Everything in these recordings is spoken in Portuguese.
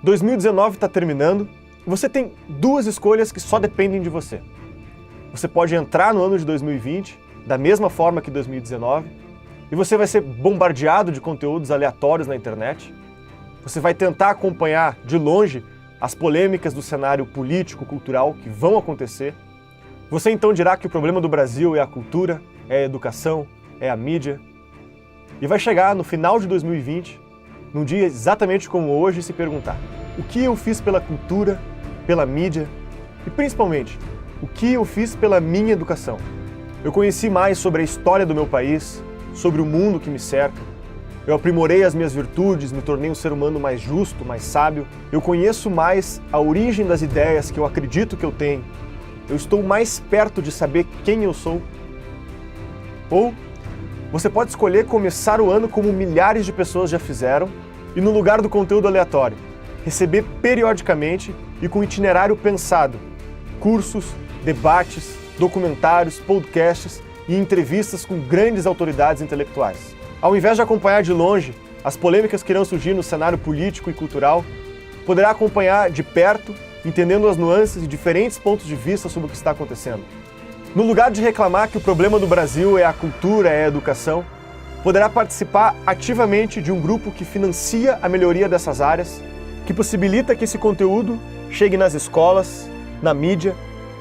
2019 está terminando e você tem duas escolhas que só dependem de você. Você pode entrar no ano de 2020 da mesma forma que 2019 e você vai ser bombardeado de conteúdos aleatórios na internet. Você vai tentar acompanhar de longe as polêmicas do cenário político-cultural que vão acontecer. Você então dirá que o problema do Brasil é a cultura, é a educação, é a mídia. E vai chegar no final de 2020, num dia exatamente como hoje, e se perguntar: o que eu fiz pela cultura, pela mídia e principalmente, o que eu fiz pela minha educação? Eu conheci mais sobre a história do meu país, sobre o mundo que me cerca. Eu aprimorei as minhas virtudes, me tornei um ser humano mais justo, mais sábio. Eu conheço mais a origem das ideias que eu acredito que eu tenho. Eu estou mais perto de saber quem eu sou. Ou você pode escolher começar o ano como milhares de pessoas já fizeram e, no lugar do conteúdo aleatório, receber periodicamente e com itinerário pensado cursos, debates, documentários, podcasts e entrevistas com grandes autoridades intelectuais. Ao invés de acompanhar de longe as polêmicas que irão surgir no cenário político e cultural, poderá acompanhar de perto, entendendo as nuances e diferentes pontos de vista sobre o que está acontecendo. No lugar de reclamar que o problema do Brasil é a cultura, é a educação, poderá participar ativamente de um grupo que financia a melhoria dessas áreas, que possibilita que esse conteúdo chegue nas escolas, na mídia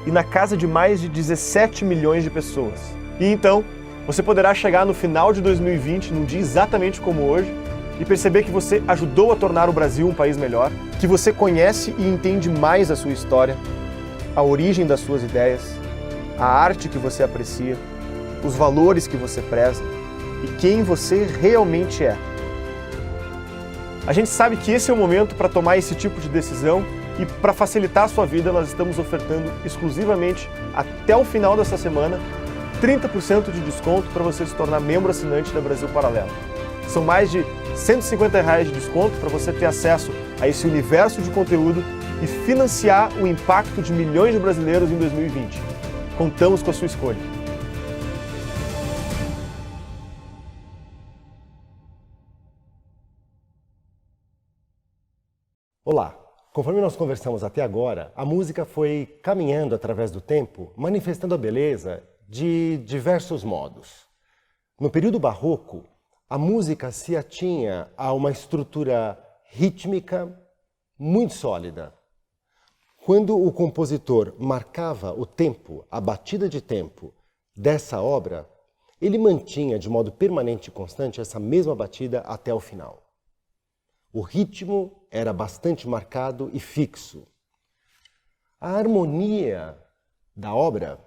e na casa de mais de 17 milhões de pessoas. E então, você poderá chegar no final de 2020, num dia exatamente como hoje, e perceber que você ajudou a tornar o Brasil um país melhor, que você conhece e entende mais a sua história, a origem das suas ideias, a arte que você aprecia, os valores que você preza e quem você realmente é. A gente sabe que esse é o momento para tomar esse tipo de decisão e para facilitar a sua vida, nós estamos ofertando exclusivamente até o final dessa semana 30% de desconto para você se tornar membro assinante da Brasil Paralelo. São mais de R$150 de desconto para você ter acesso a esse universo de conteúdo e financiar o impacto de milhões de brasileiros em 2020. Contamos com a sua escolha. Olá! Conforme nós conversamos até agora, a música foi caminhando através do tempo, manifestando a beleza de diversos modos. No período barroco, a música se atinha a uma estrutura rítmica muito sólida. Quando o compositor marcava o tempo, a batida de tempo dessa obra, ele mantinha de modo permanente e constante essa mesma batida até o final. O ritmo era bastante marcado e fixo. A harmonia da obra,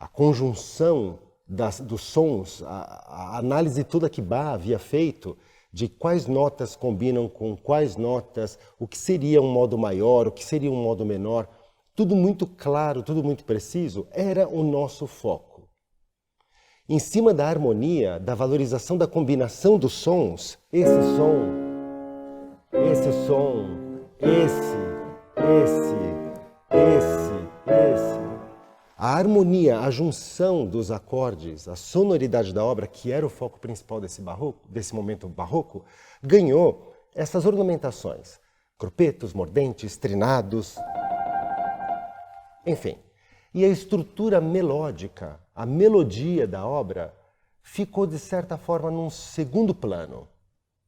a conjunção dos sons, a análise toda que Bach havia feito de quais notas combinam com quais notas, o que seria um modo maior, o que seria um modo menor, tudo muito claro, tudo muito preciso, era o nosso foco. Em cima da harmonia, da valorização da combinação dos sons, esse som, a harmonia, a junção dos acordes, a sonoridade da obra, que era o foco principal desse momento barroco, ganhou essas ornamentações. Cropetos, mordentes, trinados, enfim. E a estrutura melódica, a melodia da obra, ficou de certa forma num segundo plano.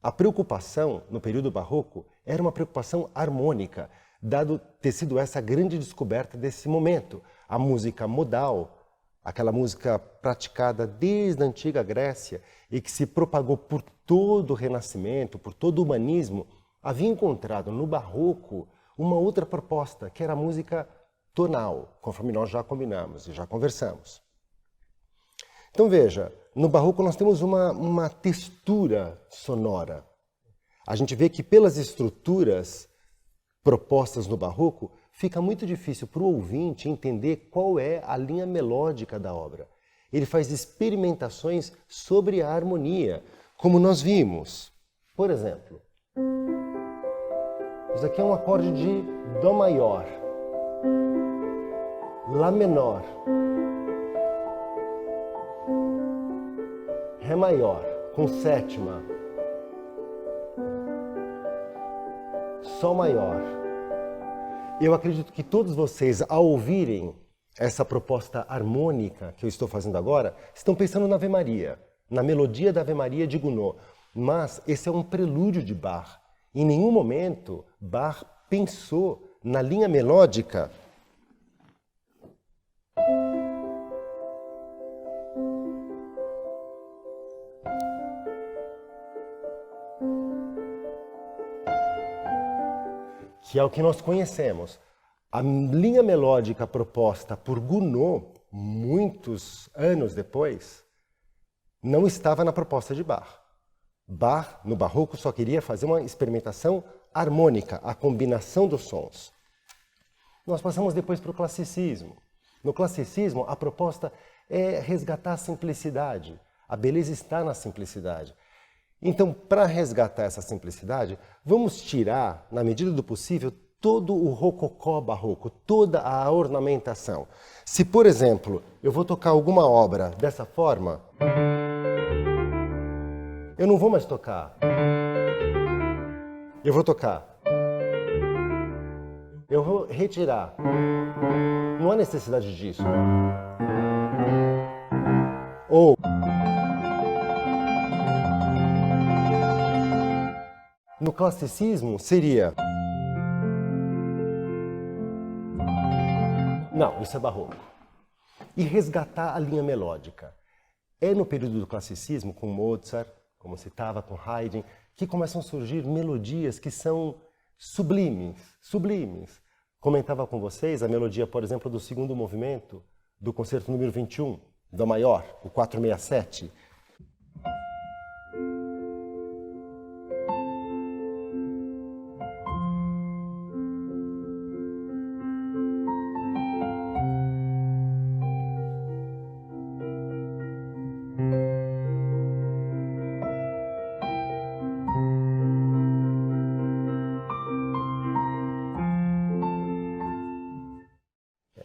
A preocupação, no período barroco, era uma preocupação harmônica, dado ter sido essa grande descoberta desse momento. A música modal, aquela música praticada desde a antiga Grécia e que se propagou por todo o Renascimento, por todo o humanismo, havia encontrado no barroco uma outra proposta, que era a música tonal, conforme nós já combinamos e já conversamos. Então veja, no barroco nós temos uma textura sonora. A gente vê que pelas estruturas propostas no barroco, fica muito difícil para o ouvinte entender qual é a linha melódica da obra. Ele faz experimentações sobre a harmonia, como nós vimos. Por exemplo, isso aqui é um acorde de Dó maior, Lá menor, Ré maior, com sétima, Sol maior. Eu acredito que todos vocês, ao ouvirem essa proposta harmônica que eu estou fazendo agora, estão pensando na Ave Maria, na melodia da Ave Maria de Gounod. Mas esse é um prelúdio de Bach. Em nenhum momento Bach pensou na linha melódica que é o que nós conhecemos. A linha melódica proposta por Gounod, muitos anos depois, não estava na proposta de Bach. Bach, no Barroco, só queria fazer uma experimentação harmônica, a combinação dos sons. Nós passamos depois para o classicismo. No classicismo, a proposta é resgatar a simplicidade. A beleza está na simplicidade. Então, para resgatar essa simplicidade, vamos tirar, na medida do possível, todo o rococó barroco, toda a ornamentação. Se, por exemplo, eu vou tocar alguma obra dessa forma, eu não vou mais tocar. Eu vou tocar. Eu vou retirar. Não há necessidade disso. Ou no classicismo seria... Não, isso é barroco. E resgatar a linha melódica. É no período do classicismo, com Mozart, como citava, com Haydn, que começam a surgir melodias que são sublimes, sublimes. Comentava com vocês a melodia, por exemplo, do segundo movimento do concerto número 21, Dó maior, o 467.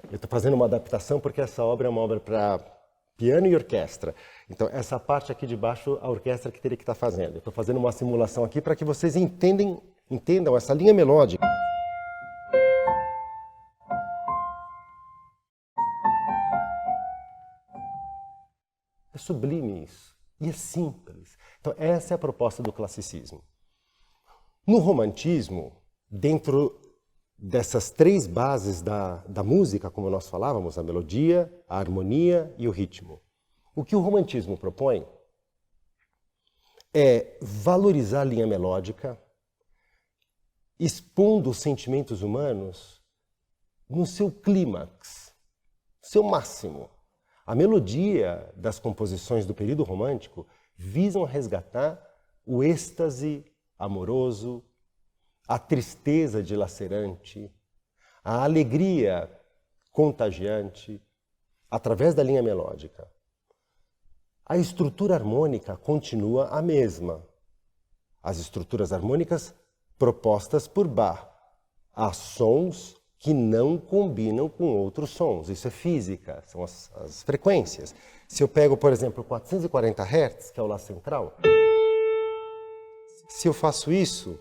Eu estou fazendo uma adaptação porque essa obra é uma obra para piano e orquestra. Então, essa parte aqui de baixo, a orquestra que teria que estar fazendo. Eu estou fazendo uma simulação aqui para que vocês entendam essa linha melódica. É sublime isso. E é simples. Então, essa é a proposta do classicismo. No romantismo, dentro dessas três bases da música, como nós falávamos, a melodia, a harmonia e o ritmo. O que o romantismo propõe é valorizar a linha melódica, expondo os sentimentos humanos no seu clímax, seu máximo. A melodia das composições do período romântico visam resgatar o êxtase amoroso, a tristeza dilacerante, a alegria contagiante, através da linha melódica. A estrutura harmônica continua a mesma. As estruturas harmônicas propostas por Bach. Há sons que não combinam com outros sons. Isso é física, são as frequências. Se eu pego, por exemplo, 440 Hz, que é o Lá central, se eu faço isso,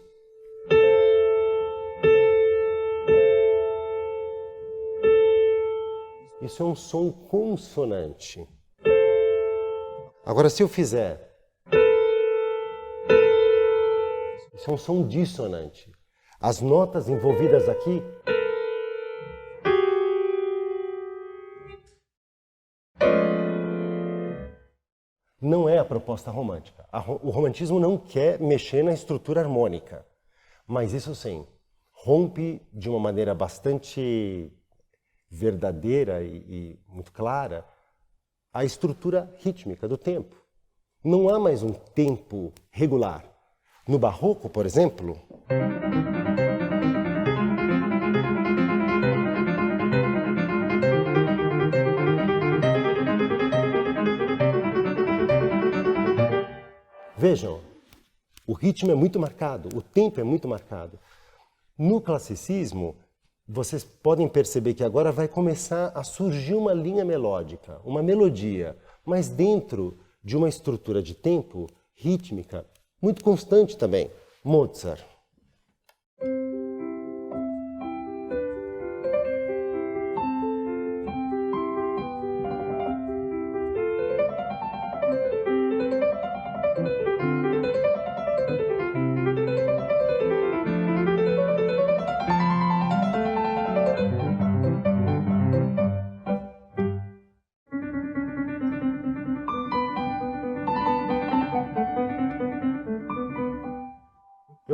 isso é um som consonante. Agora, se eu fizer, isso é um som dissonante. As notas envolvidas aqui não é a proposta romântica. O romantismo não quer mexer na estrutura harmônica, mas isso sim, rompe de uma maneira bastante verdadeira e muito clara a estrutura rítmica do tempo. Não há mais um tempo regular. No Barroco, por exemplo, vejam, o ritmo é muito marcado, o tempo é muito marcado. No classicismo, vocês podem perceber que agora vai começar a surgir uma linha melódica, uma melodia, mas dentro de uma estrutura de tempo rítmica muito constante também. Mozart.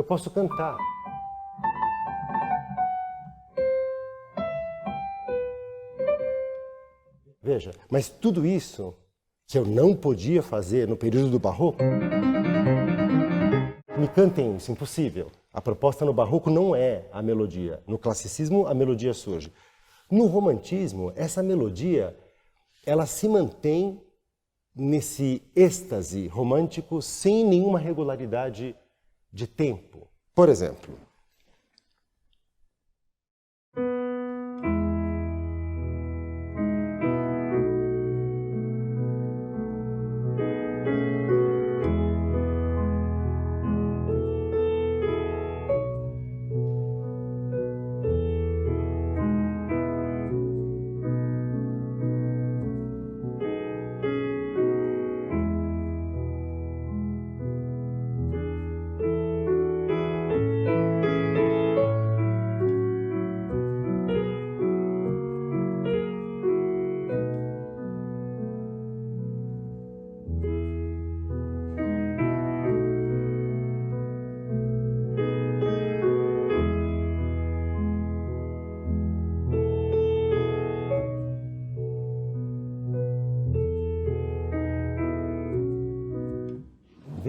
posso cantar. Veja, mas tudo isso que eu não podia fazer no período do Barroco, me cantem isso, impossível. A proposta no Barroco não é a melodia. No classicismo, a melodia surge. No Romantismo, essa melodia, ela se mantém nesse êxtase romântico sem nenhuma regularidade de tempo. Por exemplo,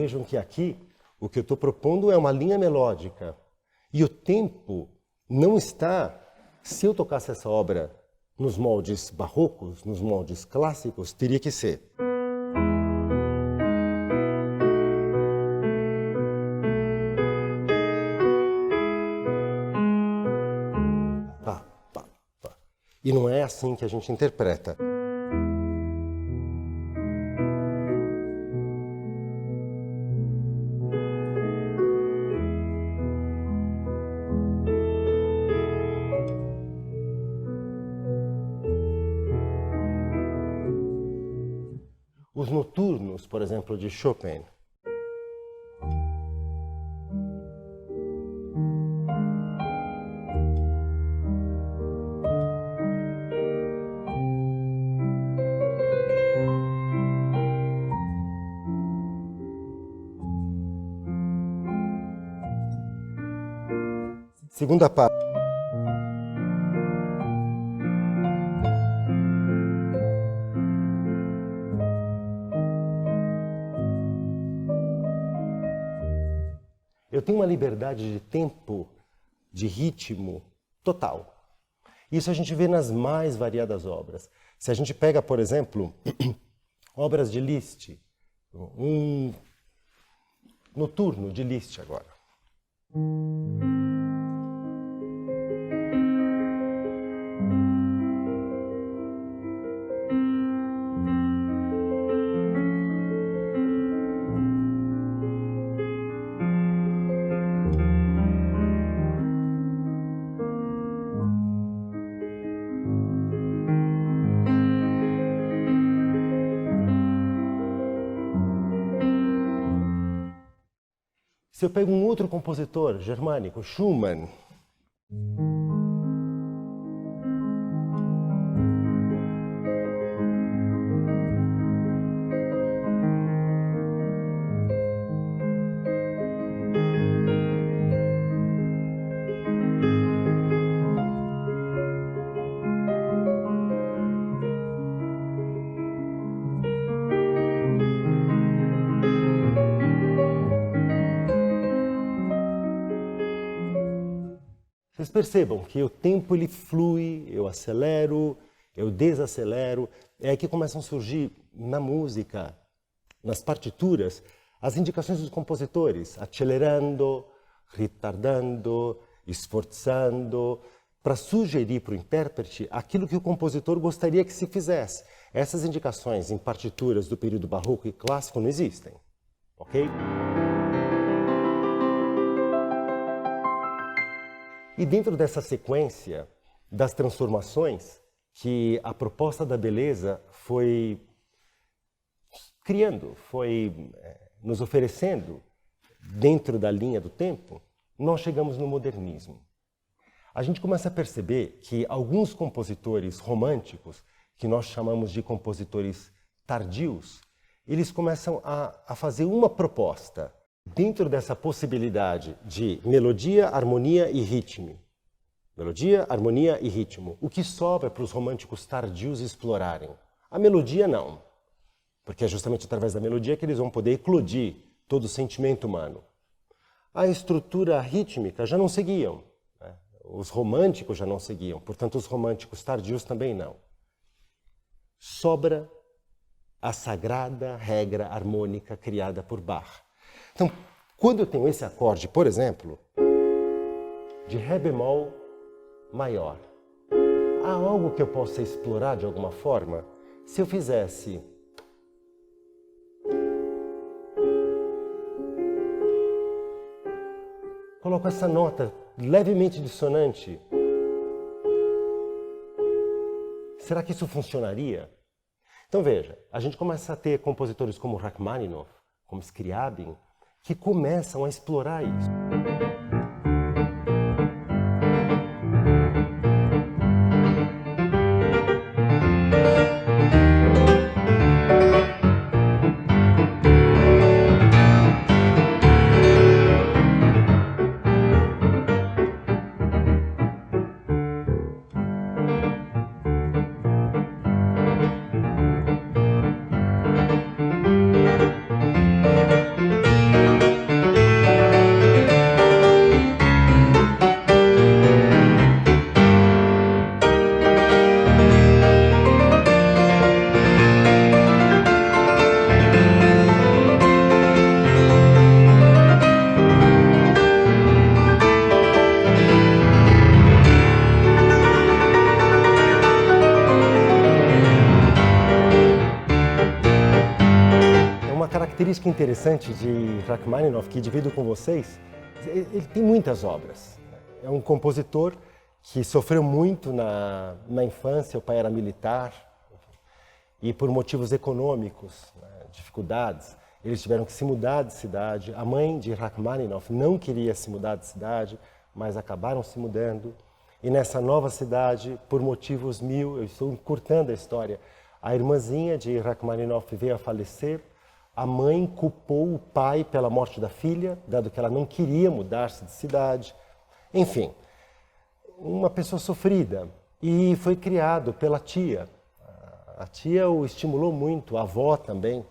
vejam que aqui o que eu estou propondo é uma linha melódica. E o tempo não está, se eu tocasse essa obra nos moldes barrocos, nos moldes clássicos, teria que ser. Pá, pá, pá. E não é assim que a gente interpreta. Os noturnos, por exemplo, de Chopin. Segunda parte. Eu tenho uma liberdade de tempo, de ritmo total. Isso a gente vê nas mais variadas obras. Se a gente pega, por exemplo, obras de Liszt, um noturno de Liszt agora. Se eu pego um outro compositor germânico, Schumann, vocês percebam que o tempo ele flui, eu acelero, eu desacelero. É aí que começam a surgir na música, nas partituras, as indicações dos compositores, acelerando, retardando, esforçando, para sugerir para o intérprete aquilo que o compositor gostaria que se fizesse. Essas indicações em partituras do período barroco e clássico não existem, ok? E dentro dessa sequência das transformações que a proposta da beleza foi criando, foi nos oferecendo dentro da linha do tempo, nós chegamos no modernismo. A gente começa a perceber que alguns compositores românticos, que nós chamamos de compositores tardios, eles começam a fazer uma proposta Dentro dessa possibilidade de melodia, harmonia e ritmo, melodia, harmonia e ritmo, o que sobra para os românticos tardios explorarem? A melodia não, porque é justamente através da melodia que eles vão poder eclodir todo o sentimento humano. A estrutura rítmica já não seguiam, né? Os românticos já não seguiam, portanto os românticos tardios também não. Sobra a sagrada regra harmônica criada por Bach. Então, quando eu tenho esse acorde, por exemplo, de Ré bemol maior, há algo que eu possa explorar de alguma forma? Se eu fizesse coloco essa nota levemente dissonante, será que isso funcionaria? Então veja, a gente começa a ter compositores como Rachmaninoff, como Scriabin, que começam a explorar isso. Característica interessante de Rachmaninoff, que divido com vocês, ele tem muitas obras. É um compositor que sofreu muito na infância, o pai era militar, e por motivos econômicos, né, dificuldades, eles tiveram que se mudar de cidade. A mãe de Rachmaninoff não queria se mudar de cidade, mas acabaram se mudando. E nessa nova cidade, por motivos mil, eu estou encurtando a história, a irmãzinha de Rachmaninoff veio a falecer. A mãe culpou o pai pela morte da filha, dado que ela não queria mudar-se de cidade. Enfim, uma pessoa sofrida. E foi criado pela tia. A tia o estimulou muito, a avó também.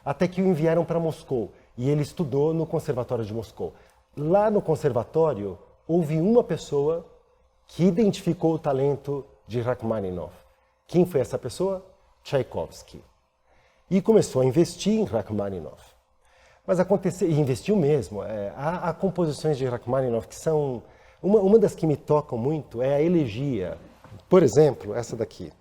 Até que o enviaram para Moscou. E ele estudou no Conservatório de Moscou. Lá no conservatório, houve uma pessoa que identificou o talento de Rachmaninoff. Quem foi essa pessoa? Tchaikovsky. E começou a investir em Rachmaninoff. Mas aconteceu, e investiu mesmo. Há composições de Rachmaninoff que são... Uma das que me tocam muito é a elegia. Por exemplo, essa daqui.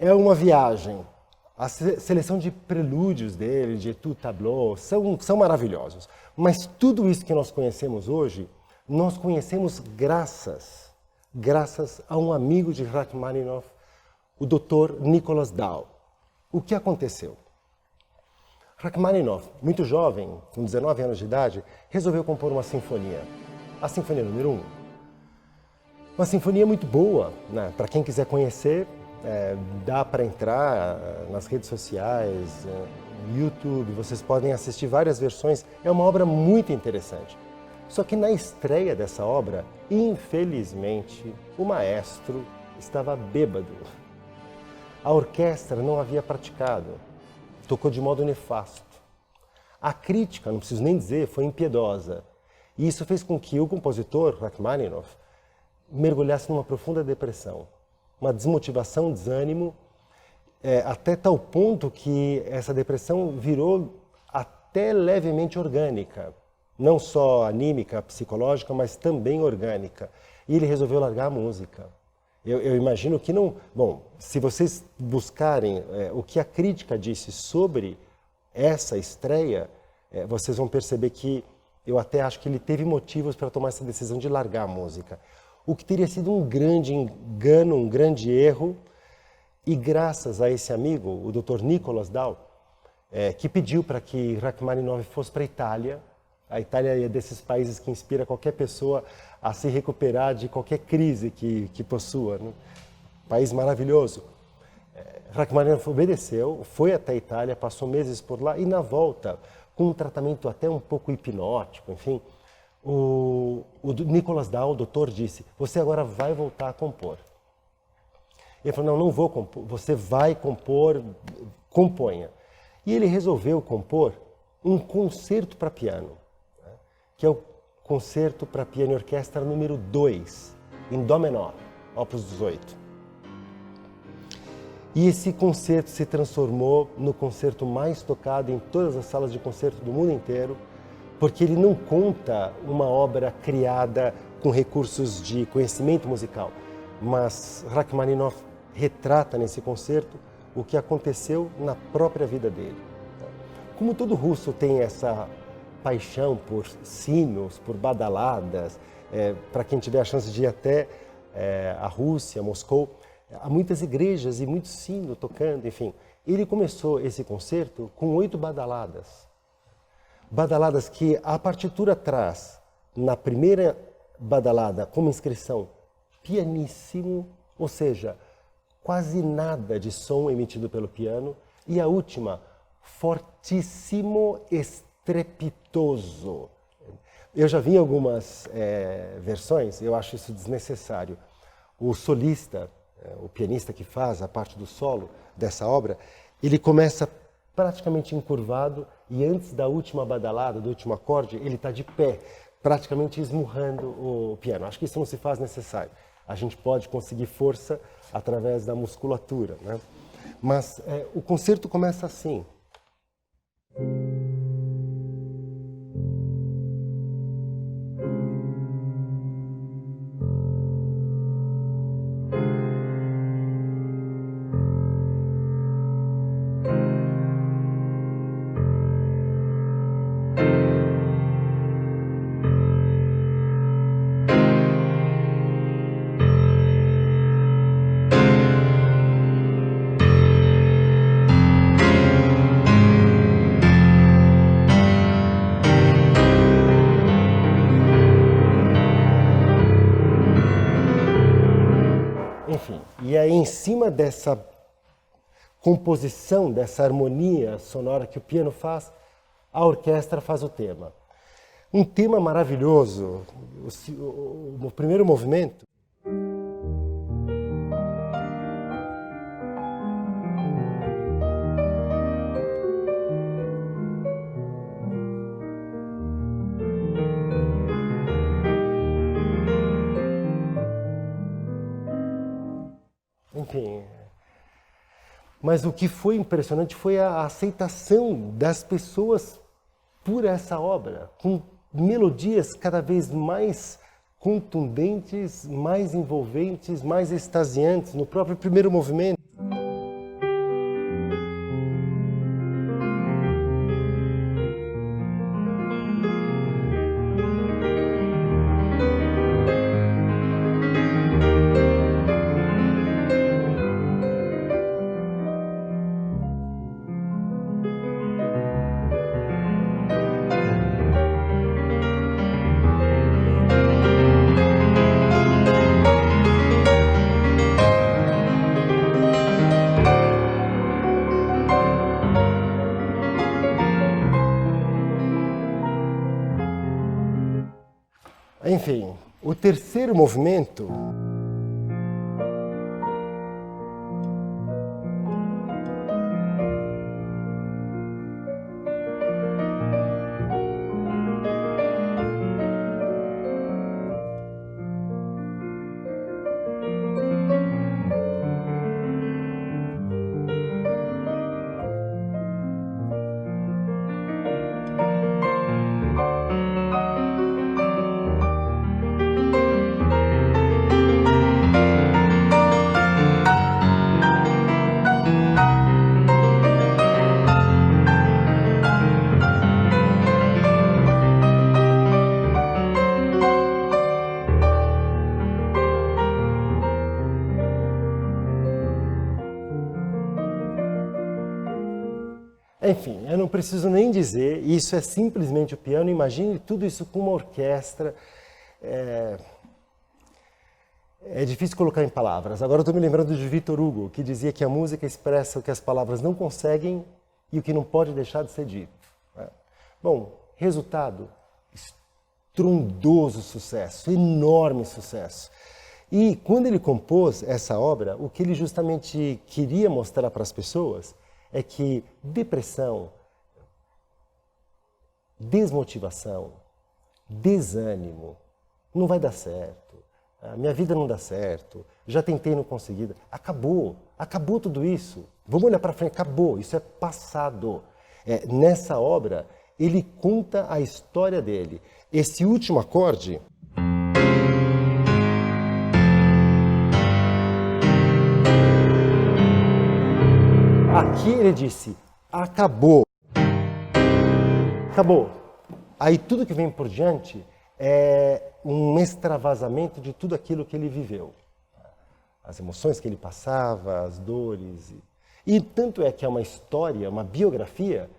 É uma viagem A seleção de prelúdios dele, de Etude Tableau, são maravilhosos. Mas tudo isso que nós conhecemos hoje, nós conhecemos graças a um amigo de Rachmaninoff, o Dr. Nicholas Dahl. O que aconteceu? Rachmaninoff, muito jovem, com 19 anos de idade, resolveu compor uma sinfonia. A Sinfonia número 1. Uma sinfonia muito boa, né? Para quem quiser conhecer, dá para entrar nas redes sociais, no YouTube, vocês podem assistir várias versões. É uma obra muito interessante. Só que na estreia dessa obra, infelizmente, o maestro estava bêbado. A orquestra não havia praticado, tocou de modo nefasto. A crítica, não preciso nem dizer, foi impiedosa. E isso fez com que o compositor, Rachmaninoff, mergulhasse numa profunda depressão, uma desmotivação, desânimo, até tal ponto que essa depressão virou até levemente orgânica. Não só anímica, psicológica, mas também orgânica. E ele resolveu largar a música. Eu imagino que não... Bom, se vocês buscarem o que a crítica disse sobre essa estreia, vocês vão perceber que eu até acho que ele teve motivos para tomar essa decisão de largar a música. O que teria sido um grande engano, um grande erro. E graças a esse amigo, o Dr. Nicholas Dahl, que pediu para que Rachmaninoff fosse para a Itália. A Itália é desses países que inspira qualquer pessoa a se recuperar de qualquer crise que possua. Né? País maravilhoso. Rachmaninoff obedeceu, foi até a Itália, passou meses por lá e na volta, com um tratamento até um pouco hipnótico, enfim, o Nicholas Dahl, o doutor, disse: você agora vai voltar a compor. Ele falou: não vou compor, você vai compor, componha. E ele resolveu compor um concerto para piano, que é o Concerto para Piano e Orquestra número 2, em Dó menor, Opus 18. E esse concerto se transformou no concerto mais tocado em todas as salas de concerto do mundo inteiro, porque ele não conta uma obra criada com recursos de conhecimento musical, mas Rachmaninoff retrata nesse concerto o que aconteceu na própria vida dele. Como todo russo tem essa paixão por sinos, por badaladas, para quem tiver a chance de ir até a Rússia, Moscou, há muitas igrejas e muito sino tocando, enfim. Ele começou esse concerto com 8 badaladas. Badaladas que a partitura traz, na primeira badalada, como inscrição, pianíssimo, ou seja, quase nada de som emitido pelo piano, e a última, fortíssimo, estrepitoso. Eu já vi em algumas versões, eu acho isso desnecessário. O solista, o pianista que faz a parte do solo dessa obra, ele começa praticamente encurvado e antes da última badalada, do último acorde, ele está de pé, praticamente esmurrando o piano. Acho que isso não se faz necessário. A gente pode conseguir força através da musculatura, né? Mas o concerto começa assim. Enfim, e aí em cima dessa composição, dessa harmonia sonora que o piano faz, a orquestra faz o tema. Um tema maravilhoso, o primeiro movimento. Enfim, mas o que foi impressionante foi a aceitação das pessoas por essa obra, com melodias cada vez mais contundentes, mais envolventes, mais extasiantes no próprio primeiro movimento. primeiro movimento, enfim, eu não preciso nem dizer, isso é simplesmente o piano. Imagine tudo isso com uma orquestra. É difícil colocar em palavras. Agora eu estou me lembrando de Victor Hugo, que dizia que a música expressa o que as palavras não conseguem e o que não pode deixar de ser dito. Bom, resultado, estrondoso sucesso, enorme sucesso. E quando ele compôs essa obra, o que ele justamente queria mostrar para as pessoas é que depressão, desmotivação, desânimo, não vai dar certo, a minha vida não dá certo, já tentei e não consegui, acabou tudo isso, vamos olhar para frente, acabou, isso é passado. Nessa obra, ele conta a história dele. Esse último acorde, aqui ele disse, acabou. Acabou. Aí tudo que vem por diante é um extravasamento de tudo aquilo que ele viveu. As emoções que ele passava, as dores. E tanto é que é uma história, uma biografia,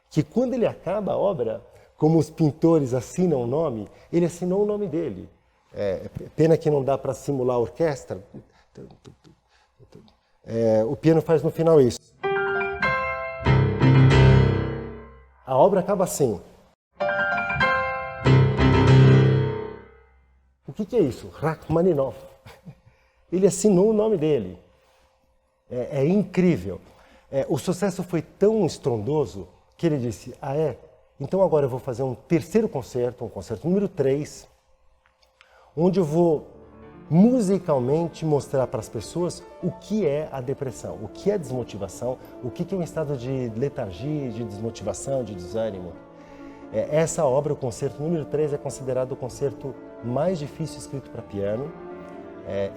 que quando ele acaba a obra, como os pintores assinam o nome, ele assinou o nome dele. Pena que não dá para simular a orquestra. O piano faz no final isso. A obra acaba assim. O que é isso? Rachmaninoff. Ele assinou o nome dele. É incrível. O sucesso foi tão estrondoso que ele disse, então agora eu vou fazer um terceiro concerto, um concerto número 3, onde eu vou musicalmente mostrar para as pessoas o que é a depressão, o que é desmotivação, o que é um estado de letargia, de desmotivação, de desânimo. Essa obra, o concerto número 3, é considerado o concerto mais difícil escrito para piano.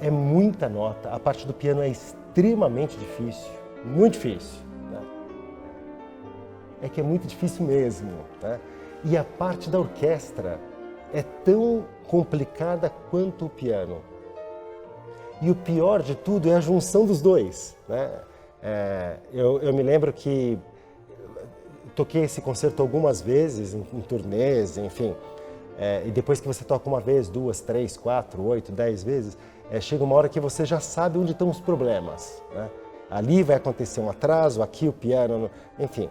É muita nota, a parte do piano é extremamente difícil, muito difícil. Né? É que é muito difícil mesmo. Né? E a parte da orquestra é tão complicada quanto o piano. E o pior de tudo é a junção dos dois. Né? Eu me lembro que toquei esse concerto algumas vezes, em turnês, enfim. E depois que você toca uma vez, 2, 3, 4, 8, 10 vezes, chega uma hora que você já sabe onde estão os problemas. Né? Ali vai acontecer um atraso, aqui o piano, enfim.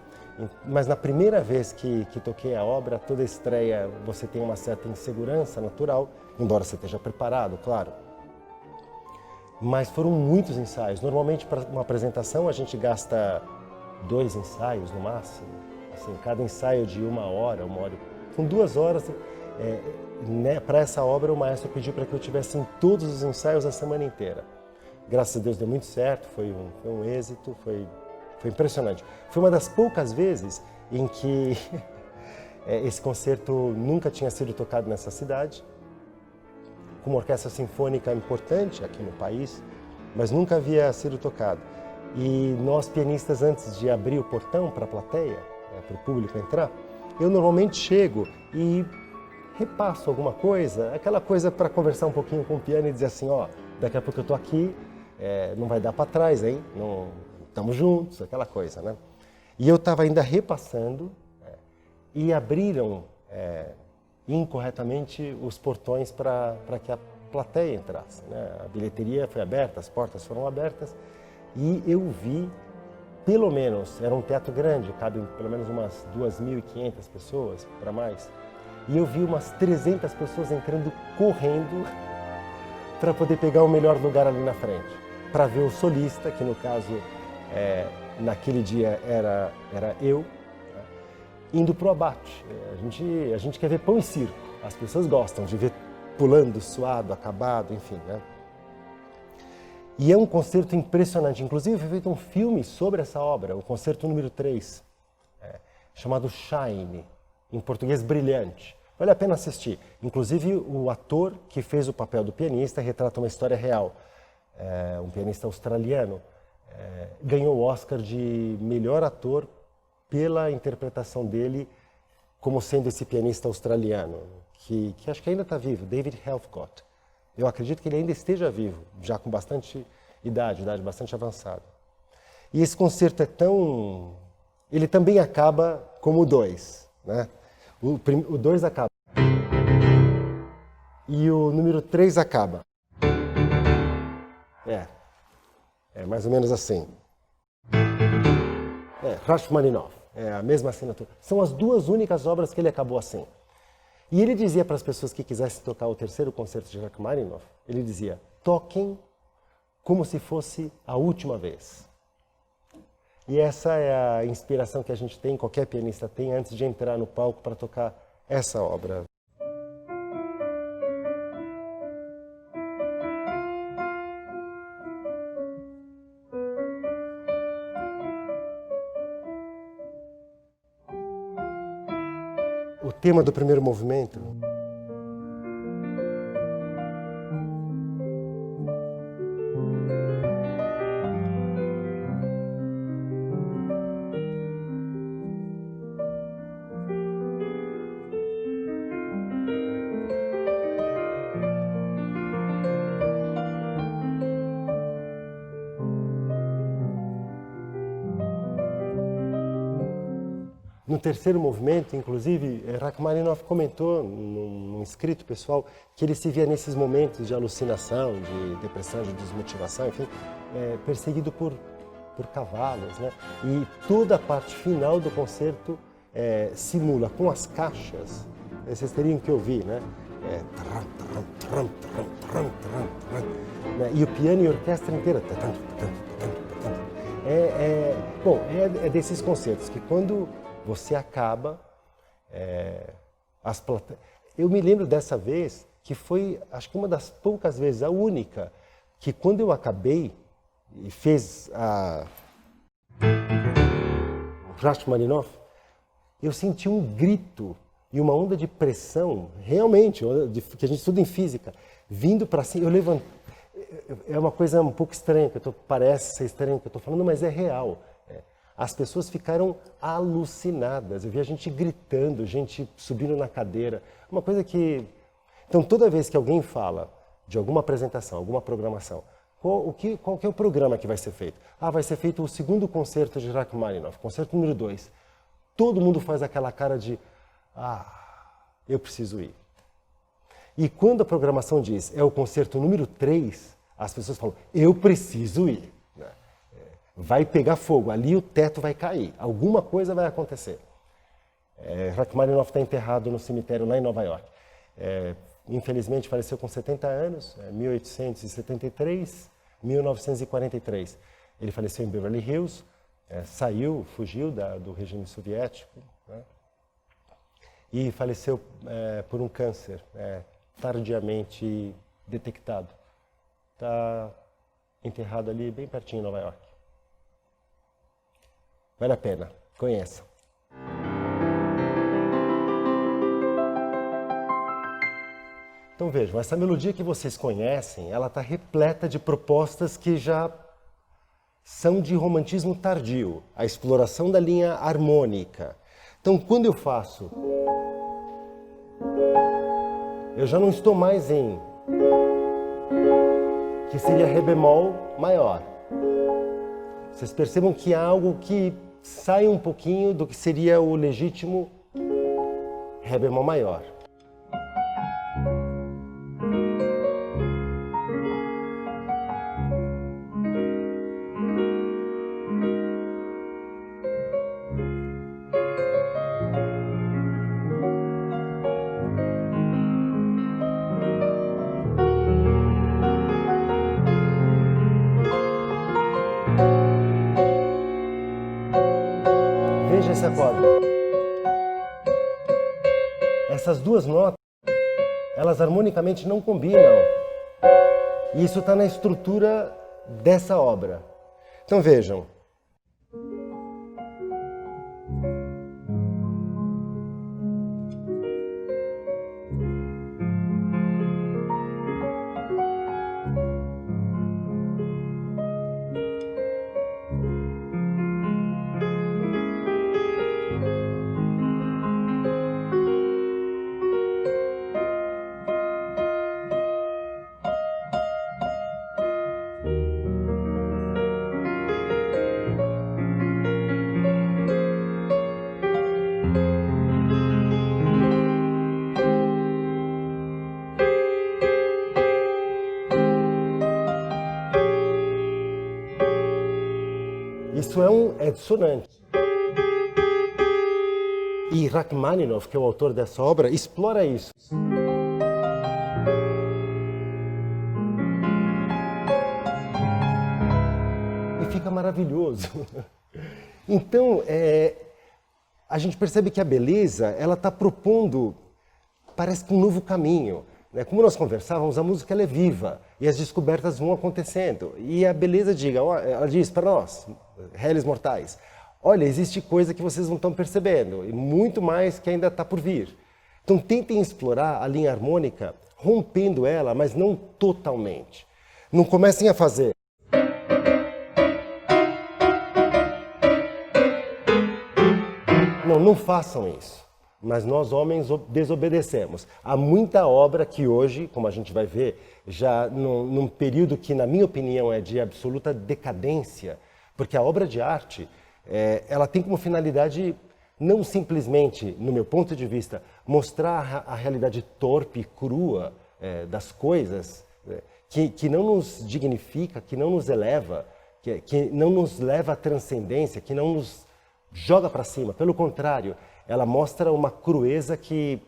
Mas na primeira vez que toquei a obra, toda a estreia, você tem uma certa insegurança natural, embora você esteja preparado, claro. Mas foram muitos ensaios. Normalmente, para uma apresentação, a gente gasta 2 ensaios no máximo. Assim, cada ensaio de 1 hora, 1 hora. Com 2 horas, para essa obra, o maestro pediu para que eu tivesse em todos os ensaios a semana inteira. Graças a Deus deu muito certo, foi um êxito, foi impressionante. Foi uma das poucas vezes em que esse concerto nunca tinha sido tocado nessa cidade, com uma orquestra sinfônica importante aqui no país, mas nunca havia sido tocado. E nós, pianistas, antes de abrir o portão para a plateia, para o público entrar, eu normalmente chego e repasso alguma coisa, aquela coisa para conversar um pouquinho com o piano e dizer assim, daqui a pouco eu estou aqui, não vai dar para trás, hein? Não, estamos juntos, aquela coisa, né? E eu estava ainda repassando e abriram incorretamente os portões para que a plateia entrasse. Né? A bilheteria foi aberta, as portas foram abertas e eu vi, pelo menos, era um teatro grande, cabe pelo menos umas 2.500 pessoas, para mais, e eu vi umas 300 pessoas entrando correndo para poder pegar o melhor lugar ali na frente, para ver o solista, que no caso, naquele dia era eu, né, indo para o abate. A gente quer ver pão e circo, as pessoas gostam de ver pulando, suado, acabado, enfim, né? E é um concerto impressionante, inclusive foi feito um filme sobre essa obra, o concerto número 3, chamado Shine, em português Brilhante. Vale a pena assistir. Inclusive, o ator que fez o papel do pianista retrata uma história real. Um pianista australiano ganhou o Oscar de melhor ator pela interpretação dele como sendo esse pianista australiano, que acho que ainda está vivo, David Helfgott. Eu acredito que ele ainda esteja vivo, já com bastante idade bastante avançada. E esse concerto é tão... Ele também acaba como o 2, né? O 2 acaba. E o número 3 acaba. É mais ou menos assim. Rachmaninoff, é a mesma assinatura. São as duas únicas obras que ele acabou assim. E ele dizia para as pessoas que quisessem tocar o terceiro concerto de Rachmaninoff, ele dizia, toquem como se fosse a última vez. E essa é a inspiração que a gente tem, qualquer pianista tem, antes de entrar no palco para tocar essa obra. O tema do primeiro movimento no terceiro movimento, inclusive, Rachmaninoff comentou num escrito pessoal que ele se via nesses momentos de alucinação, de depressão, de desmotivação, enfim, perseguido por cavalos, né? E toda a parte final do concerto simula com as caixas, vocês teriam que ouvir, né? E o piano e a orquestra inteira. É desses concertos que quando você acaba, eu me lembro dessa vez que foi, acho que uma das poucas vezes, a única, que quando eu acabei e fez a Rachmaninoff, eu senti um grito e uma onda de pressão, realmente, que a gente estuda em física, vindo para cima. Eu levantei. É uma coisa um pouco estranha, parece ser estranho que eu estou falando, mas é real. As pessoas ficaram alucinadas. Eu vi a gente gritando, gente subindo na cadeira. Uma coisa que... Então, toda vez que alguém fala de alguma apresentação, alguma programação, qual que é o programa que vai ser feito? Vai ser feito o segundo concerto de Rachmaninoff, concerto número 2. Todo mundo faz aquela cara de, eu preciso ir. E quando a programação diz, é o concerto número 3, as pessoas falam, eu preciso ir. Vai pegar fogo, ali o teto vai cair, alguma coisa vai acontecer. Rachmaninoff está enterrado no cemitério lá em Nova York. Infelizmente faleceu com 70 anos, 1873, 1943. Ele faleceu em Beverly Hills, fugiu do regime soviético, né? E faleceu por um câncer tardiamente detectado. Está enterrado ali bem pertinho em Nova York. Vale a pena, conheça. Então vejam, essa melodia que vocês conhecem, ela está repleta de propostas que já são de romantismo tardio, a exploração da linha harmônica. Então quando eu faço, eu já não estou mais em, que seria Ré bemol maior. Vocês percebam que há algo que sai um pouquinho do que seria o legítimo Ré bemol maior. acorde. Essas duas notas, elas harmonicamente não combinam. E isso está na estrutura dessa obra. Então vejam. Isso é dissonante. E Rachmaninoff, que é o autor dessa obra, explora isso. E fica maravilhoso. Então, a gente percebe que a beleza, ela está propondo, parece que um novo caminho. Como nós conversávamos, a música ela é viva e as descobertas vão acontecendo. E a beleza ela diz para nós, réis mortais, olha, existe coisa que vocês não estão percebendo e muito mais que ainda está por vir. Então tentem explorar a linha harmônica, rompendo ela, mas não totalmente. Não comecem a fazer. Não façam isso. Mas nós, homens, desobedecemos. Há muita obra que hoje, como a gente vai ver, já num período que, na minha opinião, é de absoluta decadência, porque a obra de arte, ela tem como finalidade, não simplesmente, no meu ponto de vista, mostrar a realidade torpe e crua das coisas, que não nos dignifica, que não nos eleva, que não nos leva à transcendência, que não nos joga para cima. Pelo contrário, ela mostra uma crueza que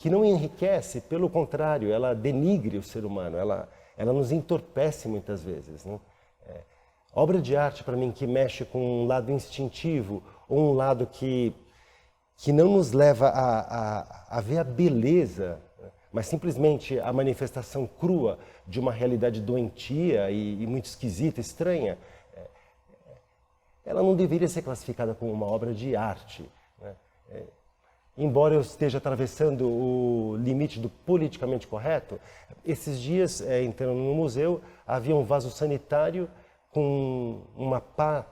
não enriquece, pelo contrário, ela denigre o ser humano, ela nos entorpece muitas vezes. Né? Obra de arte, para mim, que mexe com um lado instintivo, ou um lado que não nos leva a ver a beleza, mas simplesmente a manifestação crua de uma realidade doentia e muito esquisita, estranha, ela não deveria ser classificada como uma obra de arte. Né? Embora eu esteja atravessando o limite do politicamente correto, esses dias, entrando no museu, havia um vaso sanitário com uma pá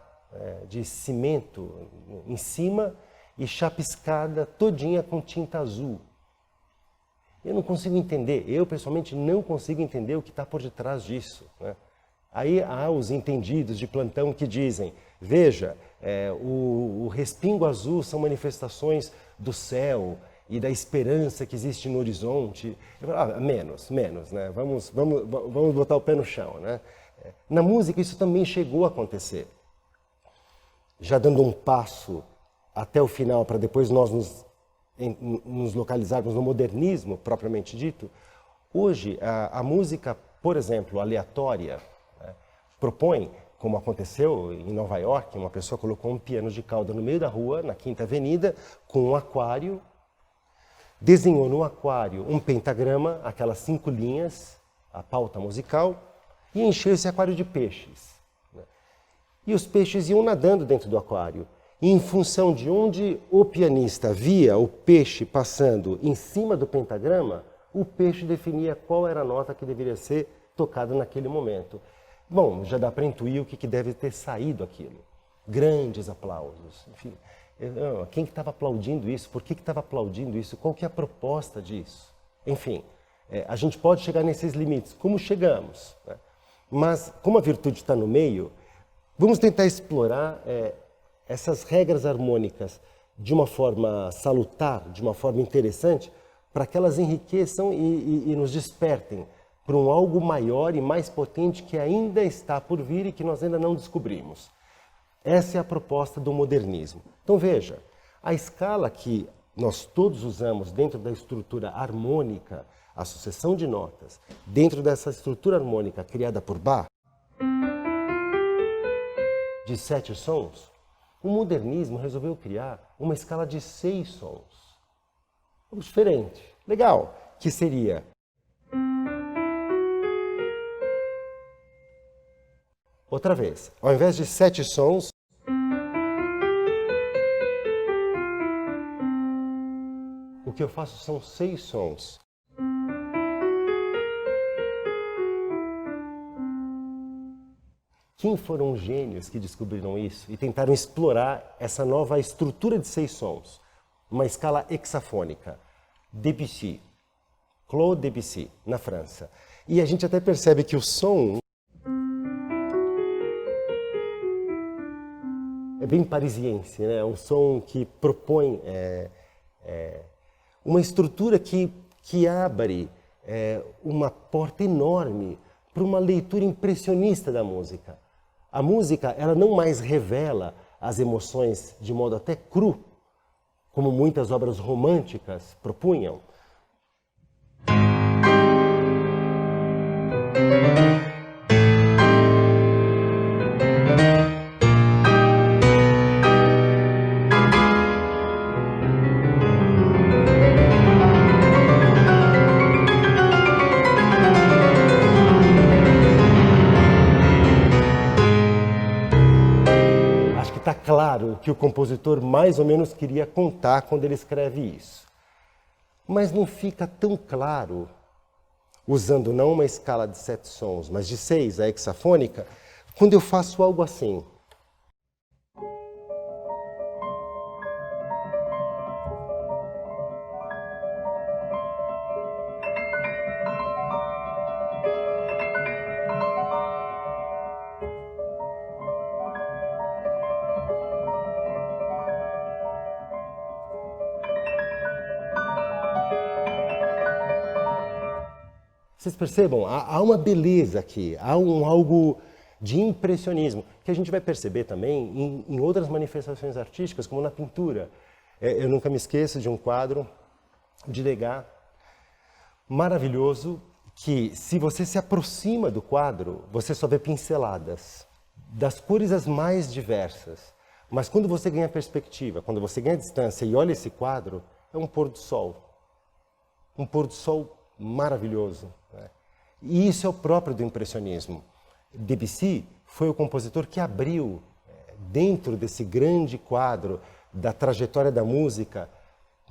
de cimento em cima e chapiscada todinha com tinta azul. Eu não consigo entender, eu pessoalmente não consigo entender o que está por detrás disso. Né? Aí há os entendidos de plantão que dizem, veja, o respingo azul são manifestações do céu e da esperança que existe no horizonte. Menos, né? Vamos botar o pé no chão. Né? Na música isso também chegou a acontecer. Já dando um passo até o final, para depois nós nos localizarmos no modernismo, propriamente dito, hoje a música, por exemplo, aleatória, né, propõe, como aconteceu em Nova York, uma pessoa colocou um piano de cauda no meio da rua, na Quinta Avenida, com um aquário, desenhou no aquário um pentagrama, aquelas 5 linhas, a pauta musical, e encheu esse aquário de peixes. Né? E os peixes iam nadando dentro do aquário. E em função de onde o pianista via o peixe passando em cima do pentagrama, o peixe definia qual era a nota que deveria ser tocada naquele momento. Bom, já dá para intuir o que deve ter saído aquilo. Grandes aplausos. Enfim, quem que estava aplaudindo isso? Por que estava aplaudindo isso? Qual que é a proposta disso? Enfim, a gente pode chegar nesses limites. Como chegamos? Né? Mas, como a virtude está no meio, vamos tentar explorar essas regras harmônicas de uma forma salutar, de uma forma interessante, para que elas enriqueçam e nos despertem para um algo maior e mais potente que ainda está por vir e que nós ainda não descobrimos. Essa é a proposta do modernismo. Então veja, a escala que nós todos usamos dentro da estrutura harmônica, a sucessão de notas, dentro dessa estrutura harmônica criada por Bach, de 7 sons, O modernismo resolveu criar uma escala de 6 sons. Algo diferente, legal, que seria... Outra vez, ao invés de 7 sons, o que eu faço são 6 sons. Quem foram os gênios que descobriram isso e tentaram explorar essa nova estrutura de 6 sons? Uma escala hexafônica. Debussy, Claude Debussy, na França. E a gente até percebe que o som é bem parisiense, né? É um som que propõe uma estrutura que abre uma porta enorme para uma leitura impressionista da música. A música, ela não mais revela as emoções de modo até cru, como muitas obras românticas propunham. Está claro o que o compositor mais ou menos queria contar quando ele escreve isso. Mas não fica tão claro, usando não uma escala de 7 sons, mas de 6, a hexafônica, quando eu faço algo assim. Vocês percebam, há uma beleza aqui, há algo de impressionismo, que a gente vai perceber também em outras manifestações artísticas, como na pintura. Eu nunca me esqueço de um quadro de Degas, maravilhoso, que se você se aproxima do quadro, você só vê pinceladas, das cores as mais diversas. Mas quando você ganha perspectiva, quando você ganha distância e olha esse quadro, é um pôr do sol. Um pôr do sol maravilhoso, né? E isso é o próprio do impressionismo. Debussy foi o compositor que abriu, dentro desse grande quadro da trajetória da música,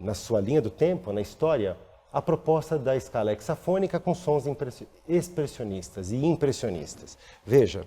na sua linha do tempo, na história, a proposta da escala hexafônica com sons expressionistas e impressionistas. Veja.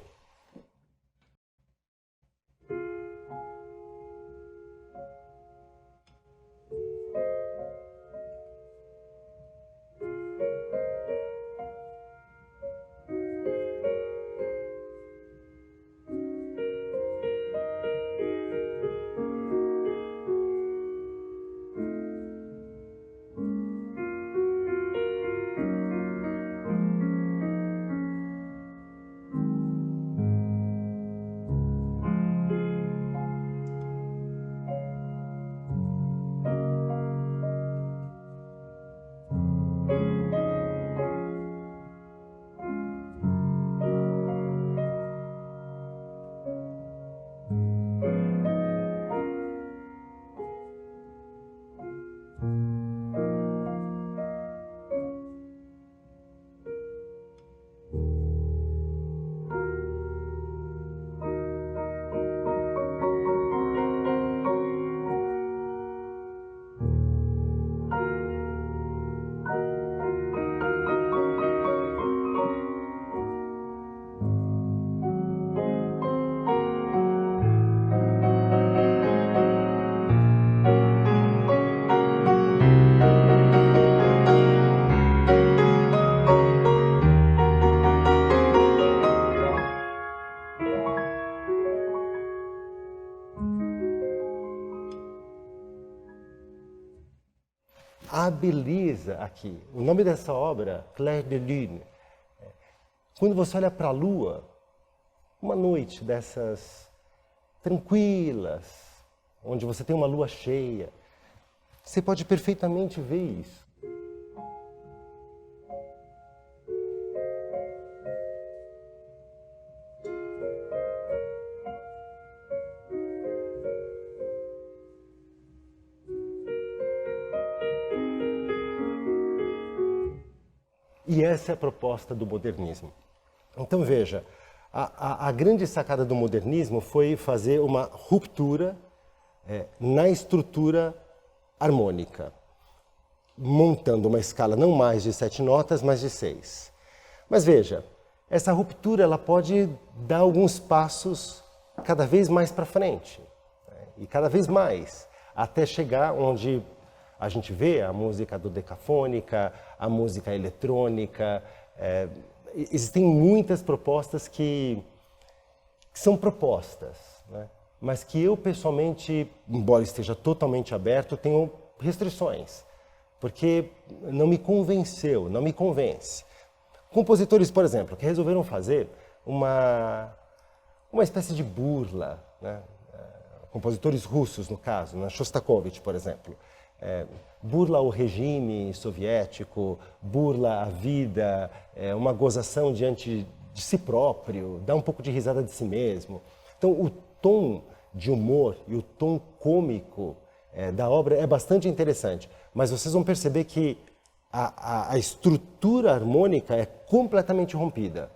A beleza aqui, o nome dessa obra, Clair de Lune. Quando você olha para a lua, uma noite dessas tranquilas, onde você tem uma lua cheia, você pode perfeitamente ver isso. E essa é a proposta do modernismo. Então veja, a grande sacada do modernismo foi fazer uma ruptura na estrutura harmônica, montando uma escala não mais de 7 notas, mas de 6. Mas veja, essa ruptura ela pode dar alguns passos cada vez mais para frente, né? E cada vez mais, até chegar onde a gente vê a música dodecafônica, a música eletrônica. Existem muitas propostas que são propostas, né? Mas que eu pessoalmente, embora esteja totalmente aberto, tenho restrições, porque não me convenceu, não me convence. Compositores, por exemplo, que resolveram fazer uma espécie de burla, né? Compositores russos, no caso, né? Shostakovich, por exemplo. Burla ao regime soviético, burla a vida, uma gozação diante de si próprio, dá um pouco de risada de si mesmo. Então, o tom de humor e o tom cômico da obra é bastante interessante, mas vocês vão perceber que a estrutura harmônica é completamente rompida,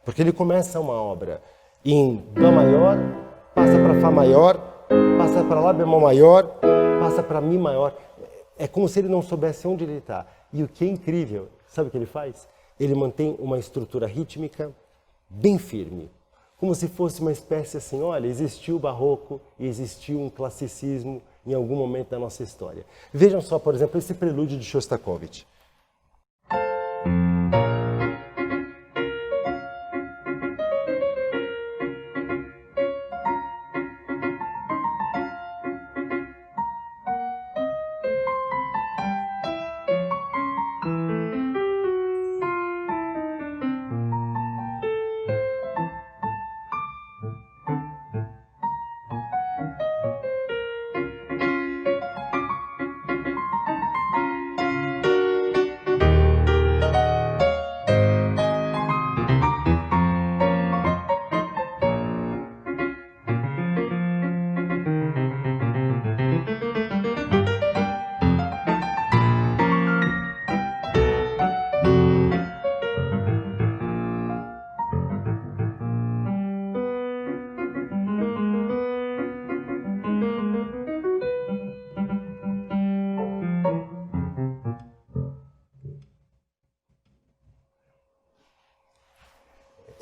porque ele começa uma obra em Dó maior, passa para Fá maior, passa para Lá bemol maior, passa para Mi maior. É como se ele não soubesse onde ele está. E o que é incrível, sabe o que ele faz? Ele mantém uma estrutura rítmica bem firme, como se fosse uma espécie assim, olha, existiu o barroco e existiu um classicismo em algum momento da nossa história. Vejam só, por exemplo, esse prelúdio de Shostakovich.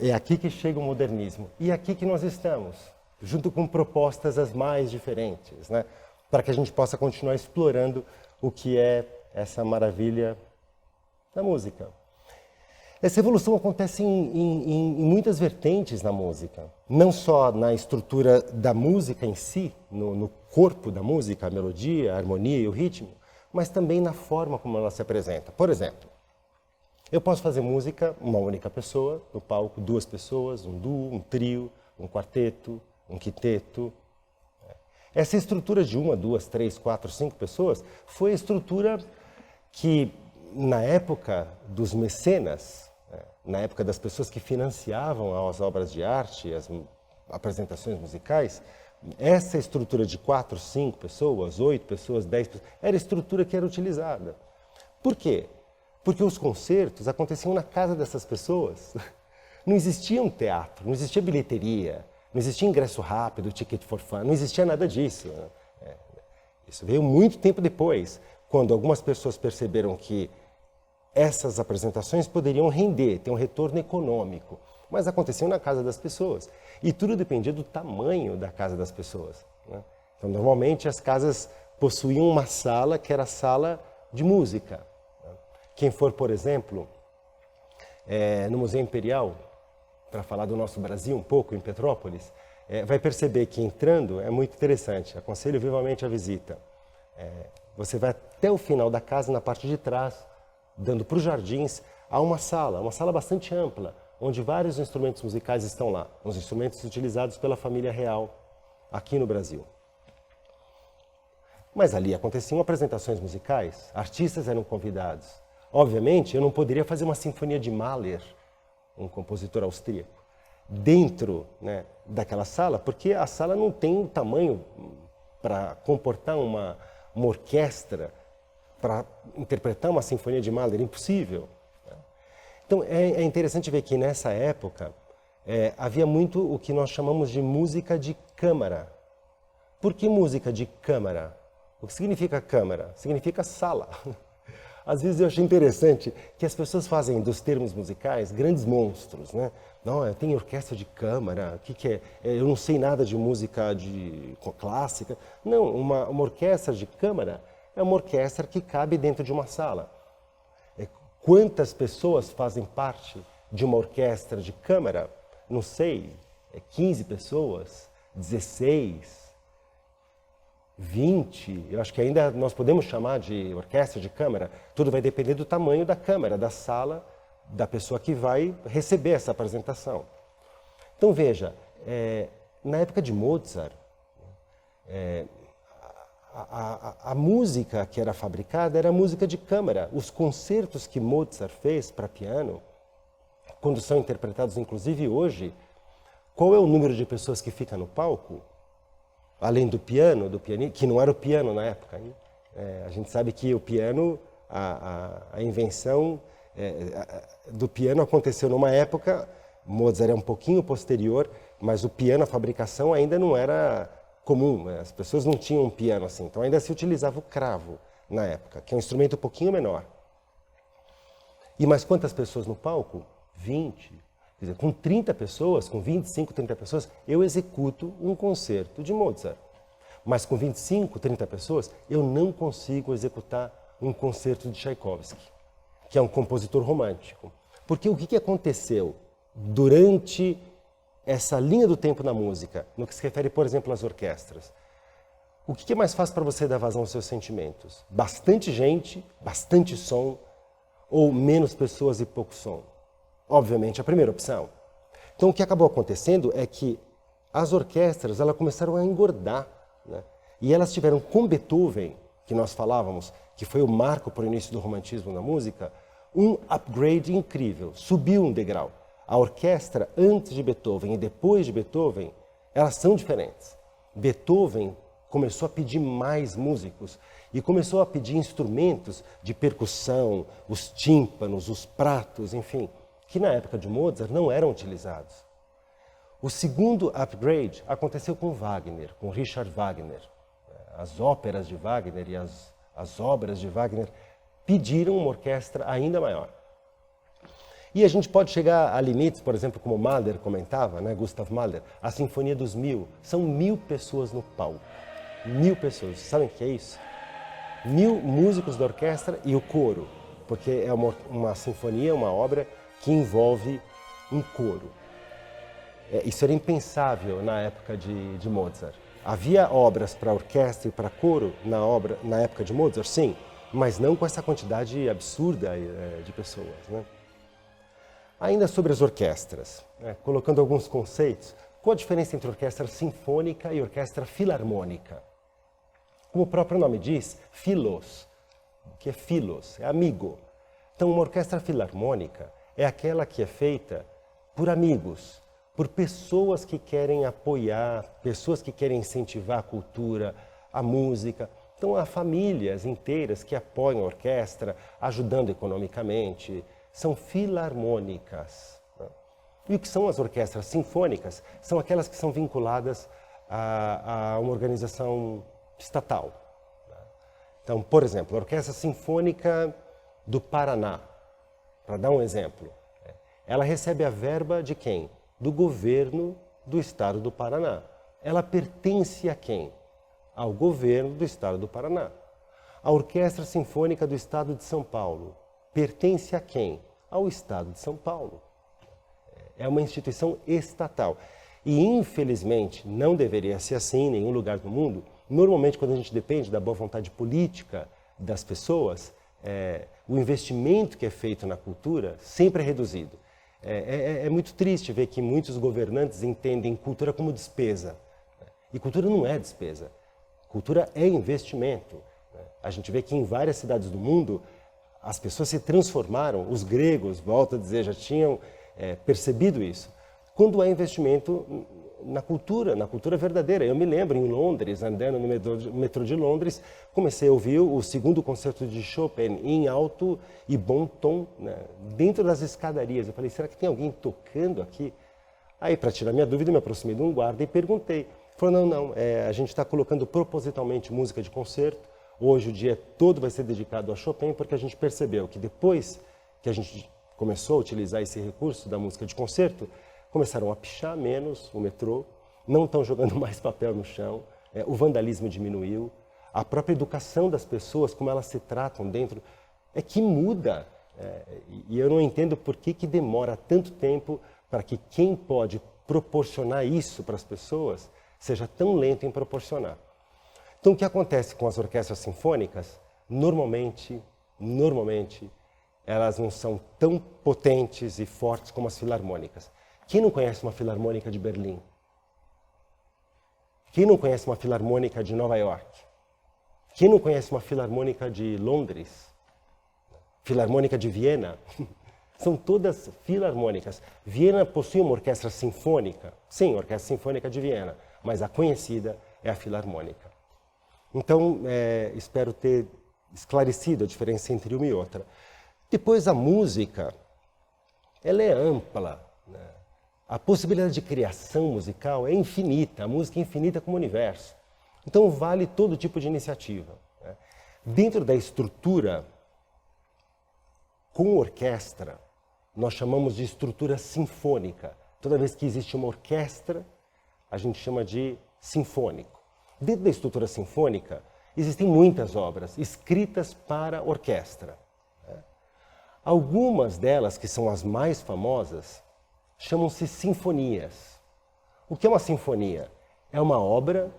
É aqui que chega o modernismo. E é aqui que nós estamos, junto com propostas as mais diferentes, né? Para que a gente possa continuar explorando o que é essa maravilha da música. Essa evolução acontece em muitas vertentes na música. Não só na estrutura da música em si, no corpo da música, a melodia, a harmonia e o ritmo, mas também na forma como ela se apresenta. Por exemplo, eu posso fazer música, uma única pessoa, no palco, 2 pessoas, um duo, um trio, um quarteto, um quinteto. Essa estrutura de 1, 2, 3, 4, 5 pessoas foi a estrutura que, na época dos mecenas, na época das pessoas que financiavam as obras de arte, as apresentações musicais, essa estrutura de 4, 5 pessoas, 8 pessoas, 10 pessoas, era a estrutura que era utilizada. Por quê? Porque os concertos aconteciam na casa dessas pessoas. Não existia um teatro, não existia bilheteria, não existia ingresso rápido, ticket for fun, não existia nada disso. Isso veio muito tempo depois, quando algumas pessoas perceberam que essas apresentações poderiam render, ter um retorno econômico, mas aconteciam na casa das pessoas. E tudo dependia do tamanho da casa das pessoas, né? Então, normalmente, as casas possuíam uma sala que era a sala de música. Quem for, por exemplo, no Museu Imperial, para falar do nosso Brasil um pouco, em Petrópolis, vai perceber que entrando é muito interessante, aconselho vivamente a visita. Você vai até o final da casa, na parte de trás, dando para os jardins, há uma sala bastante ampla, onde vários instrumentos musicais estão lá, os instrumentos utilizados pela família real aqui no Brasil. Mas ali aconteciam apresentações musicais, artistas eram convidados. Obviamente, eu não poderia fazer uma sinfonia de Mahler, um compositor austríaco, dentro, né, daquela sala, porque a sala não tem o tamanho para comportar uma orquestra, para interpretar uma sinfonia de Mahler, impossível. Então, é interessante ver que nessa época havia muito o que nós chamamos de música de câmara. Por que música de câmara? O que significa câmara? Significa sala. Às vezes eu acho interessante que as pessoas fazem dos termos musicais grandes monstros, né? Não, tem orquestra de câmara, o que é? Eu não sei nada de música clássica. Não, uma orquestra de câmara é uma orquestra que cabe dentro de uma sala. Quantas pessoas fazem parte de uma orquestra de câmara? Não sei, 15 pessoas, 16, 20, eu acho que ainda nós podemos chamar de orquestra de câmara. Tudo vai depender do tamanho da câmara, da sala, da pessoa que vai receber essa apresentação. Então veja, na época de Mozart, a música que era fabricada era música de câmara. Os concertos que Mozart fez para piano, quando são interpretados inclusive hoje, qual é o número de pessoas que fica no palco? Além do piano, que não era o piano na época, hein? A gente sabe que o piano, a invenção do piano aconteceu numa época, Mozart é um pouquinho posterior, mas o piano, a fabricação ainda não era comum, as pessoas não tinham um piano assim, então ainda se utilizava o cravo na época, que é um instrumento um pouquinho menor. E mais quantas pessoas no palco? 20. Quer dizer, com 30 pessoas, com 25, 30 pessoas, eu executo um concerto de Mozart. Mas com 25, 30 pessoas, eu não consigo executar um concerto de Tchaikovsky, que é um compositor romântico. Porque o que aconteceu durante essa linha do tempo na música, no que se refere, por exemplo, às orquestras? O que é mais fácil para você dar vazão aos seus sentimentos? Bastante gente, bastante som, ou menos pessoas e pouco som? Obviamente, a primeira opção. Então, o que acabou acontecendo é que as orquestras elas começaram a engordar, né? E elas tiveram com Beethoven, que nós falávamos, que foi o marco para o início do romantismo na música, um upgrade incrível, subiu um degrau. A orquestra, antes de Beethoven e depois de Beethoven, elas são diferentes. Beethoven começou a pedir mais músicos e começou a pedir instrumentos de percussão, os tímpanos, os pratos, enfim, que na época de Mozart não eram utilizados. O segundo upgrade aconteceu com Wagner, com Richard Wagner. As óperas de Wagner e as obras de Wagner pediram uma orquestra ainda maior. E a gente pode chegar a limites, por exemplo, como Mahler comentava, né, Gustav Mahler, a Sinfonia dos Mil. São 1000 pessoas no palco. 1000 pessoas. Sabem o que é isso? 1000 músicos da orquestra e o coro, porque é uma sinfonia, uma obra que envolve um coro. Isso era impensável na época de Mozart. Havia obras para orquestra e para coro na época de Mozart, sim, mas não com essa quantidade absurda de pessoas, né? Ainda sobre as orquestras, né, colocando alguns conceitos, qual a diferença entre orquestra sinfônica e orquestra filarmônica? Como o próprio nome diz, philos, que é philos, é amigo. Então, uma orquestra filarmônica é aquela que é feita por amigos, por pessoas que querem apoiar, pessoas que querem incentivar a cultura, a música. Então, há famílias inteiras que apoiam a orquestra, ajudando economicamente. São filarmônicas. E o que são as orquestras sinfônicas? São aquelas que são vinculadas a uma organização estatal. Então, por exemplo, a Orquestra Sinfônica do Paraná, para dar um exemplo, ela recebe a verba de quem? Do governo do estado do Paraná. Ela pertence a quem? Ao governo do estado do Paraná. A Orquestra Sinfônica do Estado de São Paulo pertence a quem? Ao estado de São Paulo. É uma instituição estatal. E, infelizmente, não deveria ser assim em nenhum lugar do mundo. Normalmente, quando a gente depende da boa vontade política das pessoas, o investimento que é feito na cultura sempre é reduzido. É muito triste ver que muitos governantes entendem cultura como despesa. E cultura não é despesa. Cultura é investimento. A gente vê que em várias cidades do mundo, as pessoas se transformaram, os gregos, volto a dizer, já tinham percebido isso. Quando é investimento, na cultura verdadeira. Eu me lembro, em Londres, andando no metrô de Londres, comecei a ouvir o segundo concerto de Chopin em alto e bom tom, né, dentro das escadarias. Eu falei, será que tem alguém tocando aqui? Aí, para tirar minha dúvida, me aproximei de um guarda e perguntei. Ele falou, não, a gente está colocando propositalmente música de concerto. Hoje o dia todo vai ser dedicado a Chopin, porque a gente percebeu que depois que a gente começou a utilizar esse recurso da música de concerto, começaram a pichar menos o metrô, não estão jogando mais papel no chão, o vandalismo diminuiu, a própria educação das pessoas, como elas se tratam dentro, é que muda. E eu não entendo por que demora tanto tempo para que quem pode proporcionar isso para as pessoas seja tão lento em proporcionar. Então, o que acontece com as orquestras sinfônicas? Normalmente, elas não são tão potentes e fortes como as filarmônicas. Quem não conhece uma filarmônica de Berlim? Quem não conhece uma filarmônica de Nova York? Quem não conhece uma filarmônica de Londres? Filarmônica de Viena? São todas filarmônicas. Viena possui uma orquestra sinfônica. Sim, Orquestra Sinfônica de Viena, mas a conhecida é a filarmônica. Então, espero ter esclarecido a diferença entre uma e outra. Depois, a música, ela é ampla, né? A possibilidade de criação musical é infinita, a música é infinita como universo. Então, vale todo tipo de iniciativa, né? Dentro da estrutura, com orquestra, nós chamamos de estrutura sinfônica. Toda vez que existe uma orquestra, a gente chama de sinfônico. Dentro da estrutura sinfônica, existem muitas obras escritas para orquestra. Algumas delas, que são as mais famosas, chamam-se sinfonias. O que é uma sinfonia? É uma obra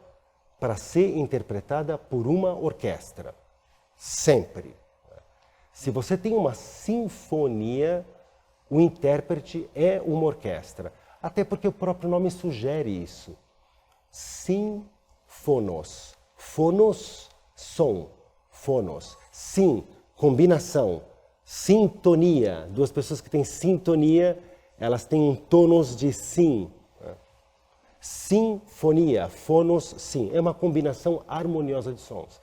para ser interpretada por uma orquestra. Sempre. Se você tem uma sinfonia, o intérprete é uma orquestra. Até porque o próprio nome sugere isso. Sinfonos. Fonos, som. Fonos. Sim, combinação. Sintonia. Duas pessoas que têm sintonia, elas têm um tônus de sim. Sinfonia, fonos, sim. É uma combinação harmoniosa de sons.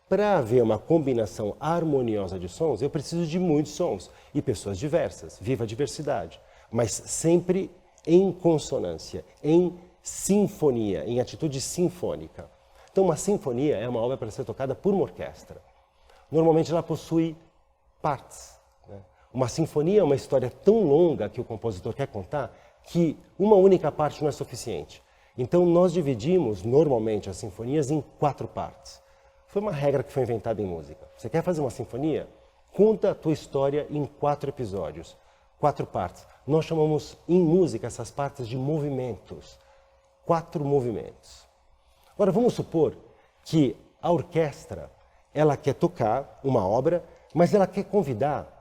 Para haver uma combinação harmoniosa de sons, eu preciso de muitos sons e pessoas diversas. Viva a diversidade. Mas sempre em consonância, em sinfonia, em atitude sinfônica. Então, uma sinfonia é uma obra para ser tocada por uma orquestra. Normalmente ela possui partes. Uma sinfonia é uma história tão longa que o compositor quer contar que uma única parte não é suficiente. Então, nós dividimos normalmente as sinfonias em 4 partes. Foi uma regra que foi inventada em música. Você quer fazer uma sinfonia? Conta a tua história em 4 episódios, 4 partes. Nós chamamos em música essas partes de movimentos. 4 movimentos. Agora, vamos supor que a orquestra, ela quer tocar uma obra, mas ela quer convidar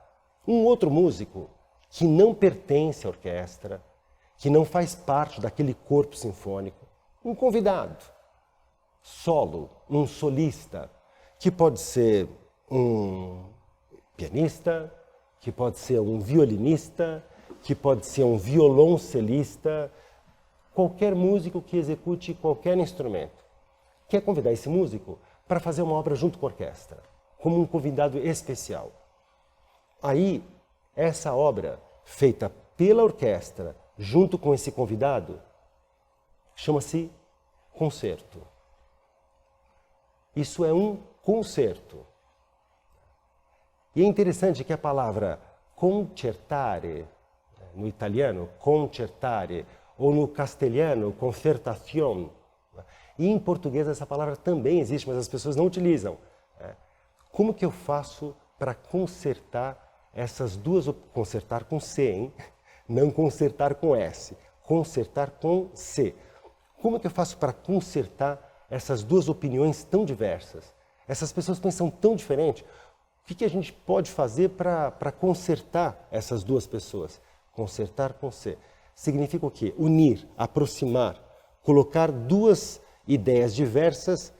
um outro músico que não pertence à orquestra, que não faz parte daquele corpo sinfônico, um convidado, solo, um solista, que pode ser um pianista, que pode ser um violinista, que pode ser um violoncelista, qualquer músico que execute qualquer instrumento. Quer convidar esse músico para fazer uma obra junto com a orquestra, como um convidado especial. Aí, essa obra, feita pela orquestra, junto com esse convidado, chama-se concerto. Isso é um concerto. E é interessante que a palavra concertare, no italiano, concertare, ou no castelhano, concertazione, e em português essa palavra também existe, mas as pessoas não utilizam. Como que eu faço para concertar essas duas... Concertar com C, hein? Não concertar com S. Concertar com C. Como que eu faço para concertar essas duas opiniões tão diversas? Essas pessoas pensam tão diferente. O que a gente pode fazer para concertar essas duas pessoas? Concertar com C. Significa o quê? Unir, aproximar, colocar duas ideias diversas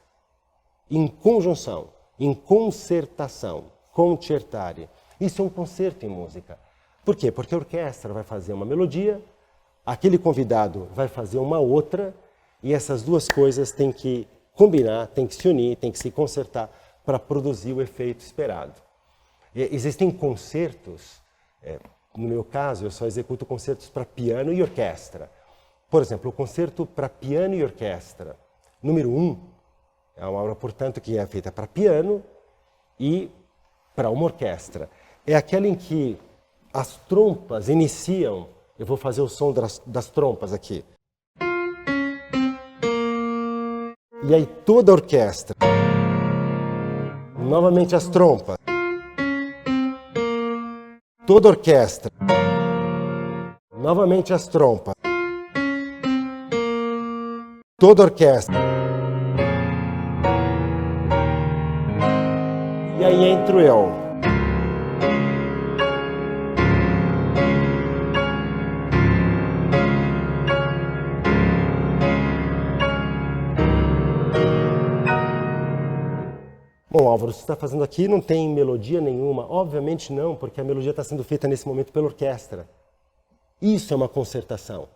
em conjunção, em concertação, concertare. Isso é um concerto em música. Por quê? Porque a orquestra vai fazer uma melodia, aquele convidado vai fazer uma outra, e essas duas coisas têm que combinar, têm que se unir, têm que se consertar para produzir o efeito esperado. Existem concertos, no meu caso, eu só executo concertos para piano e orquestra. Por exemplo, o concerto para piano e orquestra, número 1, é uma obra, portanto, que é feita para piano e para uma orquestra. É aquela em que as trompas iniciam, eu vou fazer o som das trompas aqui. E aí toda a orquestra, novamente as trompas. Toda a orquestra, novamente as trompas. Toda a orquestra. E aí entro eu. Bom, Álvaro, o que você está fazendo aqui não tem melodia nenhuma? Obviamente não, porque a melodia está sendo feita nesse momento pela orquestra. Isso é uma concertação.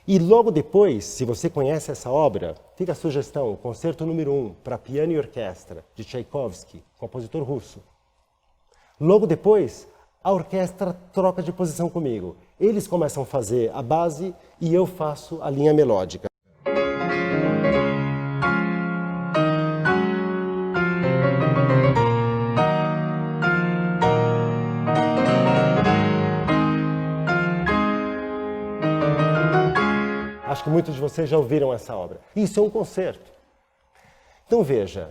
E logo depois, se você conhece essa obra, fica a sugestão, concerto número 1, para piano e orquestra, de Tchaikovsky, compositor russo. Logo depois, a orquestra troca de posição comigo. Eles começam a fazer a base e eu faço a linha melódica. Acho que muitos de vocês já ouviram essa obra. Isso é um concerto. Então veja,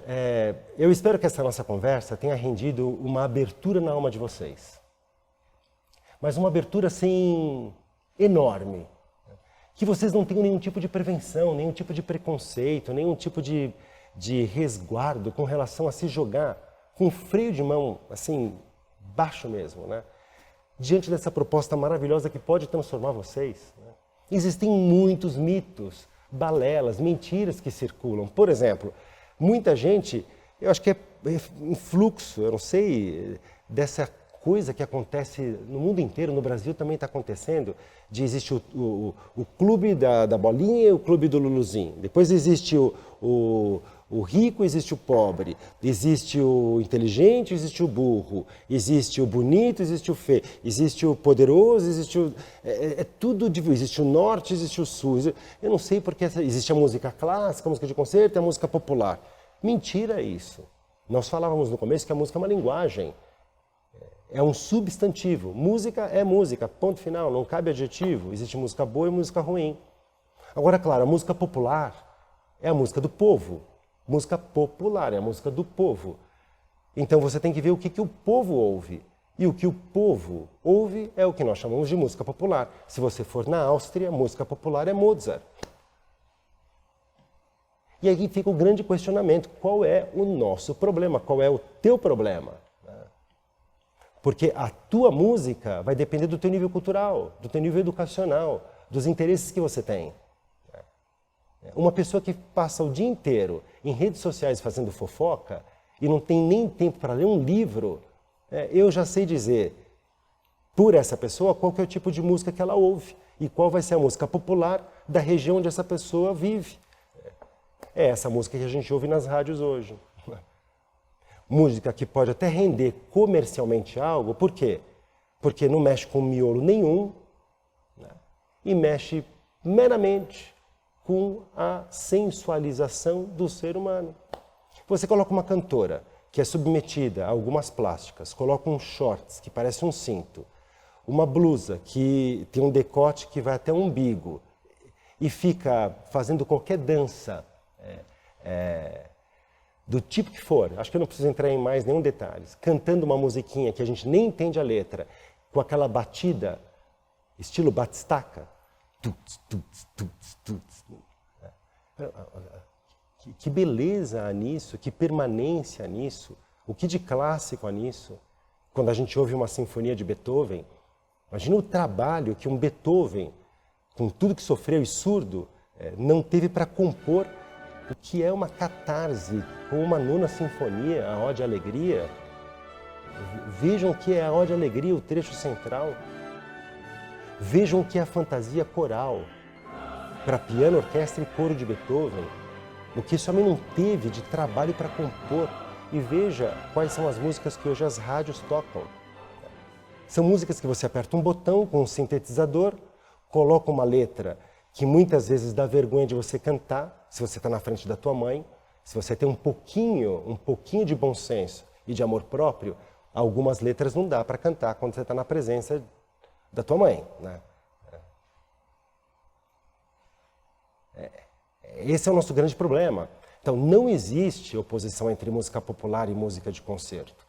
eu espero que essa nossa conversa tenha rendido uma abertura na alma de vocês. Mas uma abertura assim, enorme. Que vocês não tenham nenhum tipo de prevenção, nenhum tipo de preconceito, nenhum tipo de resguardo com relação a se jogar com freio de mão, assim, baixo mesmo, né? Diante dessa proposta maravilhosa que pode transformar vocês, né? Existem muitos mitos, balelas, mentiras que circulam. Por exemplo, muita gente, eu acho que é um fluxo, eu não sei, dessa coisa que acontece no mundo inteiro, no Brasil também está acontecendo, de existe o clube da bolinha e o clube do Luluzinho. Depois existe o rico, existe o pobre, existe o inteligente, existe o burro, existe o bonito, existe o feio, existe o poderoso, existe o... tudo, existe o norte, existe o sul. Eu não sei porque existe a música clássica, a música de concerto e a música popular. Mentira isso. Nós falávamos no começo que a música é uma linguagem, é um substantivo. Música é música, ponto final, não cabe adjetivo. Existe música boa e música ruim. Agora, claro, a música popular é a música do povo. Música popular é a música do povo. Então você tem que ver o que o povo ouve. E o que o povo ouve é o que nós chamamos de música popular. Se você for na Áustria, música popular é Mozart. E aí fica o grande questionamento, qual é o nosso problema? Qual é o teu problema? Porque a tua música vai depender do teu nível cultural, do teu nível educacional, dos interesses que você tem. Uma pessoa que passa o dia inteiro em redes sociais fazendo fofoca e não tem nem tempo para ler um livro, eu já sei dizer, por essa pessoa, qual que é o tipo de música que ela ouve e qual vai ser a música popular da região onde essa pessoa vive. É essa música que a gente ouve nas rádios hoje. Música que pode até render comercialmente algo, por quê? Porque não mexe com miolo nenhum, né? E mexe meramente com a sensualização do ser humano. Você coloca uma cantora que é submetida a algumas plásticas, coloca um shorts que parece um cinto, uma blusa que tem um decote que vai até o umbigo e fica fazendo qualquer dança do tipo que for, acho que eu não preciso entrar em mais nenhum detalhe, cantando uma musiquinha que a gente nem entende a letra, com aquela batida, estilo batistaca, tuts, tuts, tuts, tuts. Que beleza há nisso, que permanência há nisso, o que de clássico há nisso. Quando a gente ouve uma sinfonia de Beethoven, imagina o trabalho que um Beethoven, com tudo que sofreu e surdo, não teve para compor o que é uma catarse, com uma nona sinfonia, a Ode à Alegria. Vejam que é a Ode à Alegria, o trecho central. Vejam o que é a fantasia coral para piano, orquestra e coro de Beethoven. O que esse homem não teve de trabalho para compor. E veja quais são as músicas que hoje as rádios tocam. São músicas que você aperta um botão com um sintetizador, coloca uma letra que muitas vezes dá vergonha de você cantar, se você está na frente da tua mãe. Se você tem um pouquinho de bom senso e de amor próprio, algumas letras não dá para cantar quando você está na presença da tua mãe, né? Esse é o nosso grande problema. Então, não existe oposição entre música popular e música de concerto.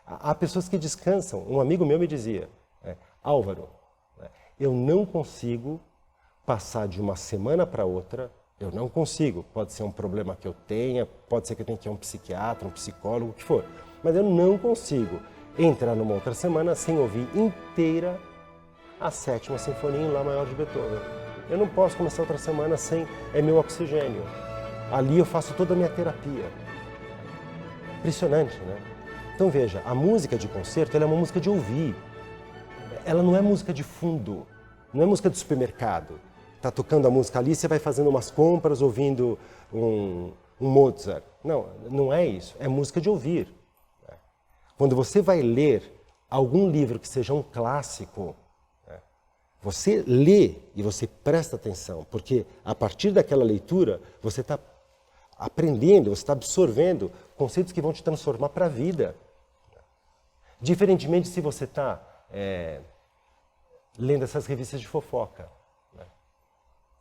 Há pessoas que descansam. Um amigo meu me dizia, Álvaro, eu não consigo passar de uma semana para outra, eu não consigo. Pode ser um problema que eu tenha, pode ser que eu tenha que ir a um psiquiatra, um psicólogo, o que for. Mas eu não consigo entrar numa outra semana sem ouvir inteira a 7ª Sinfonia em Lá maior de Beethoven. Eu não posso começar outra semana sem meu oxigênio. Ali eu faço toda a minha terapia. Impressionante, né? Então veja, a música de concerto ela é uma música de ouvir. Ela não é música de fundo, não é música de supermercado. Está tocando a música ali, você vai fazendo umas compras, ouvindo um Mozart. Não, não é isso, é música de ouvir. Quando você vai ler algum livro que seja um clássico, você lê e você presta atenção, porque a partir daquela leitura você está aprendendo, você está absorvendo conceitos que vão te transformar para a vida. Diferentemente se você está lendo essas revistas de fofoca,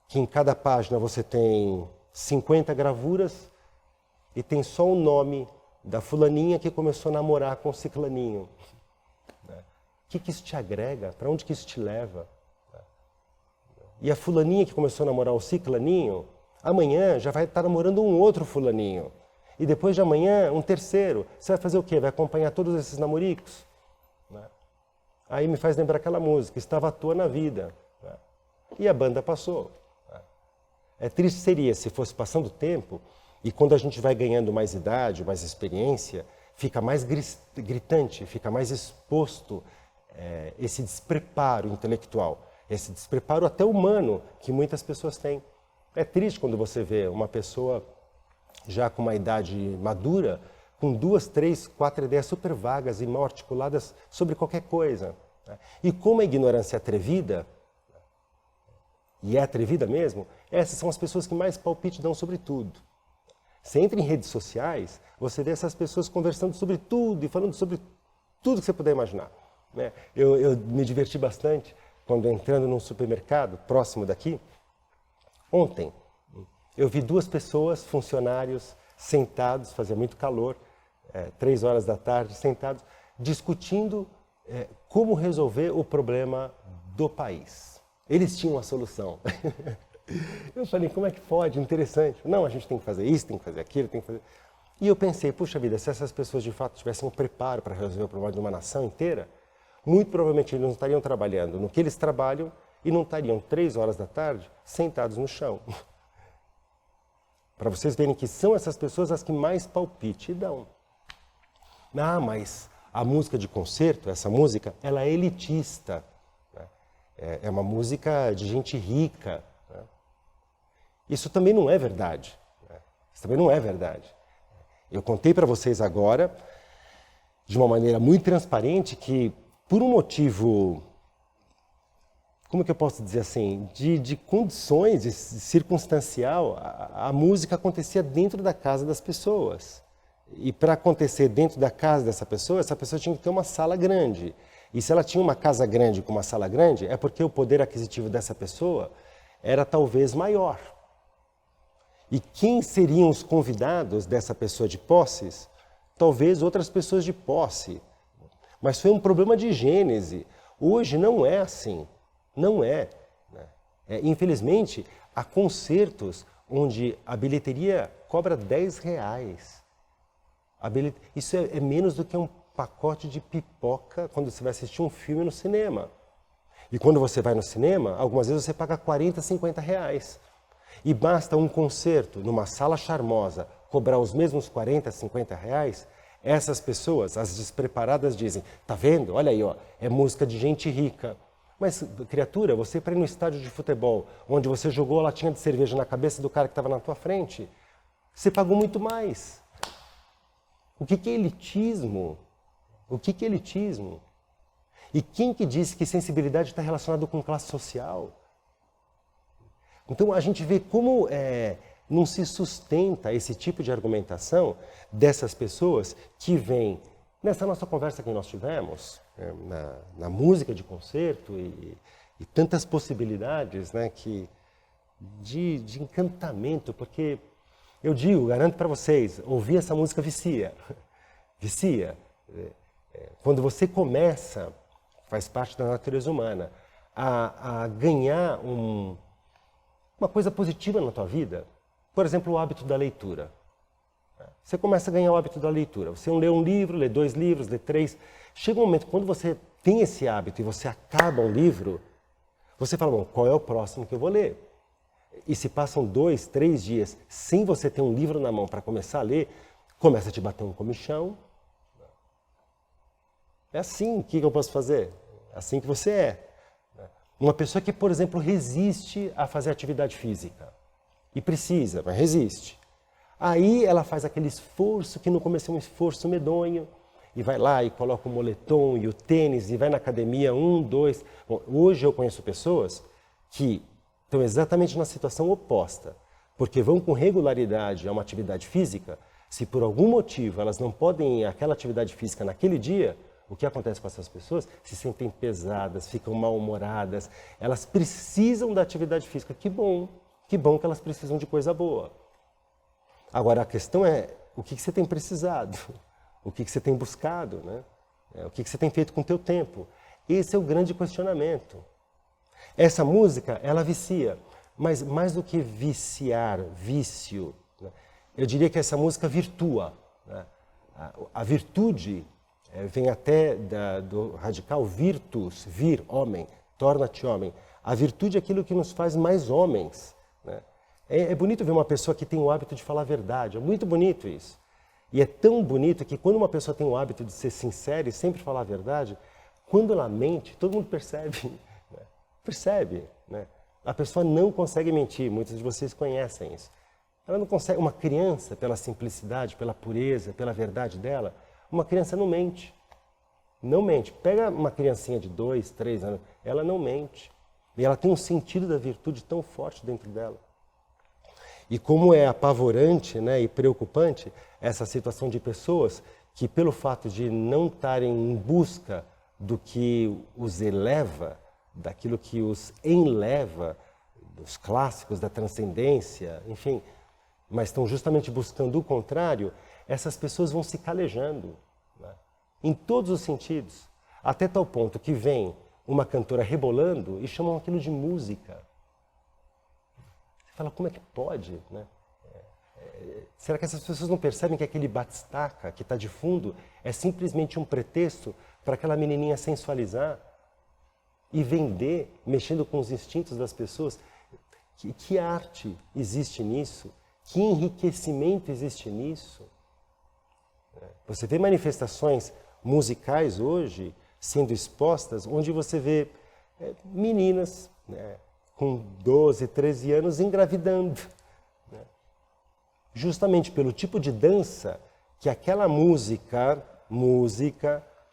que em cada página você tem 50 gravuras e tem só o nome da fulaninha que começou a namorar com o ciclaninho. O que isso te agrega? Para onde que isso te leva? E a fulaninha que começou a namorar o ciclaninho, amanhã já vai estar namorando um outro fulaninho. E depois de amanhã, um terceiro. Você vai fazer o quê? Vai acompanhar todos esses namoricos? Aí me faz lembrar aquela música, Estava à Toa na Vida. E a banda passou. Triste seria se fosse passando o tempo e quando a gente vai ganhando mais idade, mais experiência, fica mais gritante, fica mais exposto esse despreparo intelectual. Esse despreparo até humano que muitas pessoas têm. É triste quando você vê uma pessoa já com uma idade madura, com 2, 3, 4 ideias super vagas e mal articuladas sobre qualquer coisa. E como a ignorância é atrevida, e é atrevida mesmo, essas são as pessoas que mais palpite dão sobre tudo. Você entra em redes sociais, você vê essas pessoas conversando sobre tudo e falando sobre tudo que você puder imaginar. Eu me diverti bastante quando entrando num supermercado próximo daqui, ontem, eu vi 2 pessoas, funcionários, sentados, fazia muito calor, 3 horas da tarde, sentados, discutindo como resolver o problema do país. Eles tinham uma solução. Eu falei, como é que pode? Interessante. Não, a gente tem que fazer isso, tem que fazer aquilo, tem que fazer... E eu pensei, puxa vida, se essas pessoas de fato tivessem um preparo para resolver o problema de uma nação inteira, muito provavelmente eles não estariam trabalhando no que eles trabalham e não estariam 3 horas da tarde sentados no chão. Para vocês verem que são essas pessoas as que mais palpite dão. Mas a música de concerto, essa música, ela é elitista. É uma música de gente rica. Isso também não é verdade. Isso também não é verdade. Eu contei para vocês agora, de uma maneira muito transparente, que por um motivo, como que eu posso dizer assim, de condições, de circunstancial, a música acontecia dentro da casa das pessoas. E para acontecer dentro da casa dessa pessoa, essa pessoa tinha que ter uma sala grande. E se ela tinha uma casa grande com uma sala grande, é porque o poder aquisitivo dessa pessoa era talvez maior. E quem seriam os convidados dessa pessoa de posses? Talvez outras pessoas de posse. Mas foi um problema de gênese. Hoje não é assim. Não é. Infelizmente, há concertos onde a bilheteria cobra R$10. Isso é menos do que um pacote de pipoca quando você vai assistir um filme no cinema. E quando você vai no cinema, algumas vezes você paga R$40, R$50. E basta um concerto numa sala charmosa cobrar os mesmos R$40, R$50, Essas pessoas, as despreparadas, dizem, tá vendo? Olha aí, ó, é música de gente rica. Mas, criatura, você para ir no estádio de futebol, onde você jogou a latinha de cerveja na cabeça do cara que estava na tua frente, você pagou muito mais. O que é elitismo? O que é elitismo? E quem que disse que sensibilidade está relacionado com classe social? Então a gente vê como não se sustenta esse tipo de argumentação dessas pessoas que vêm, nessa nossa conversa que nós tivemos, na música de concerto e tantas possibilidades, né, de encantamento, porque eu digo, garanto para vocês, ouvir essa música vicia. Vicia. Quando você começa, faz parte da natureza humana, a ganhar uma coisa positiva na tua vida, por exemplo, o hábito da leitura. Você começa a ganhar o hábito da leitura. Você lê um livro, lê 2 livros, lê 3. Chega um momento, quando você tem esse hábito e você acaba um livro, você fala, bom, qual é o próximo que eu vou ler? E se passam 2, 3 dias sem você ter um livro na mão para começar a ler, começa a te bater um comichão. É assim, o que eu posso fazer? É assim que você é. Uma pessoa que, por exemplo, resiste a fazer atividade física. E precisa, mas resiste. Aí ela faz aquele esforço, que no começo é um esforço medonho, e vai lá e coloca o moletom e o tênis, e vai na academia 1, 2... Bom, hoje eu conheço pessoas que estão exatamente na situação oposta, porque vão com regularidade a uma atividade física, se por algum motivo elas não podem ir àquela atividade física naquele dia, o que acontece com essas pessoas? Se sentem pesadas, ficam mal-humoradas, elas precisam da atividade física. Que bom que elas precisam de coisa boa. Agora, a questão é, o que você tem precisado? O que você tem buscado? Né? O que você tem feito com o teu tempo? Esse é o grande questionamento. Essa música, ela vicia, mas mais do que viciar, vício, né? Eu diria que essa música virtua. Né? A virtude vem até do radical virtus, vir, homem, torna-te homem. A virtude é aquilo que nos faz mais homens. Né? É bonito ver uma pessoa que tem o hábito de falar a verdade, é muito bonito isso. E é tão bonito que quando uma pessoa tem o hábito de ser sincera e sempre falar a verdade, quando ela mente, todo mundo percebe. Né? Percebe. Né? A pessoa não consegue mentir, muitos de vocês conhecem isso. Ela não consegue, uma criança, pela simplicidade, pela pureza, pela verdade dela, uma criança não mente. Não mente. Pega uma criancinha de 2, 3 anos, ela não mente. E ela tem um sentido da virtude tão forte dentro dela. E como é apavorante, né, e preocupante essa situação de pessoas que, pelo fato de não estarem em busca do que os eleva, daquilo que os enleva, dos clássicos, da transcendência, enfim, mas estão justamente buscando o contrário, essas pessoas vão se calejando, né, em todos os sentidos, até tal ponto que vem uma cantora rebolando e chamam aquilo de música. Você fala, como é que pode? Né? Será que essas pessoas não percebem que aquele batistaca que está de fundo é simplesmente um pretexto para aquela menininha sensualizar e vender, mexendo com os instintos das pessoas? Que arte existe nisso? Que enriquecimento existe nisso? Você vê manifestações musicais hoje sendo expostas, onde você vê meninas, né, com 12, 13 anos engravidando. Né? Justamente pelo tipo de dança que aquela música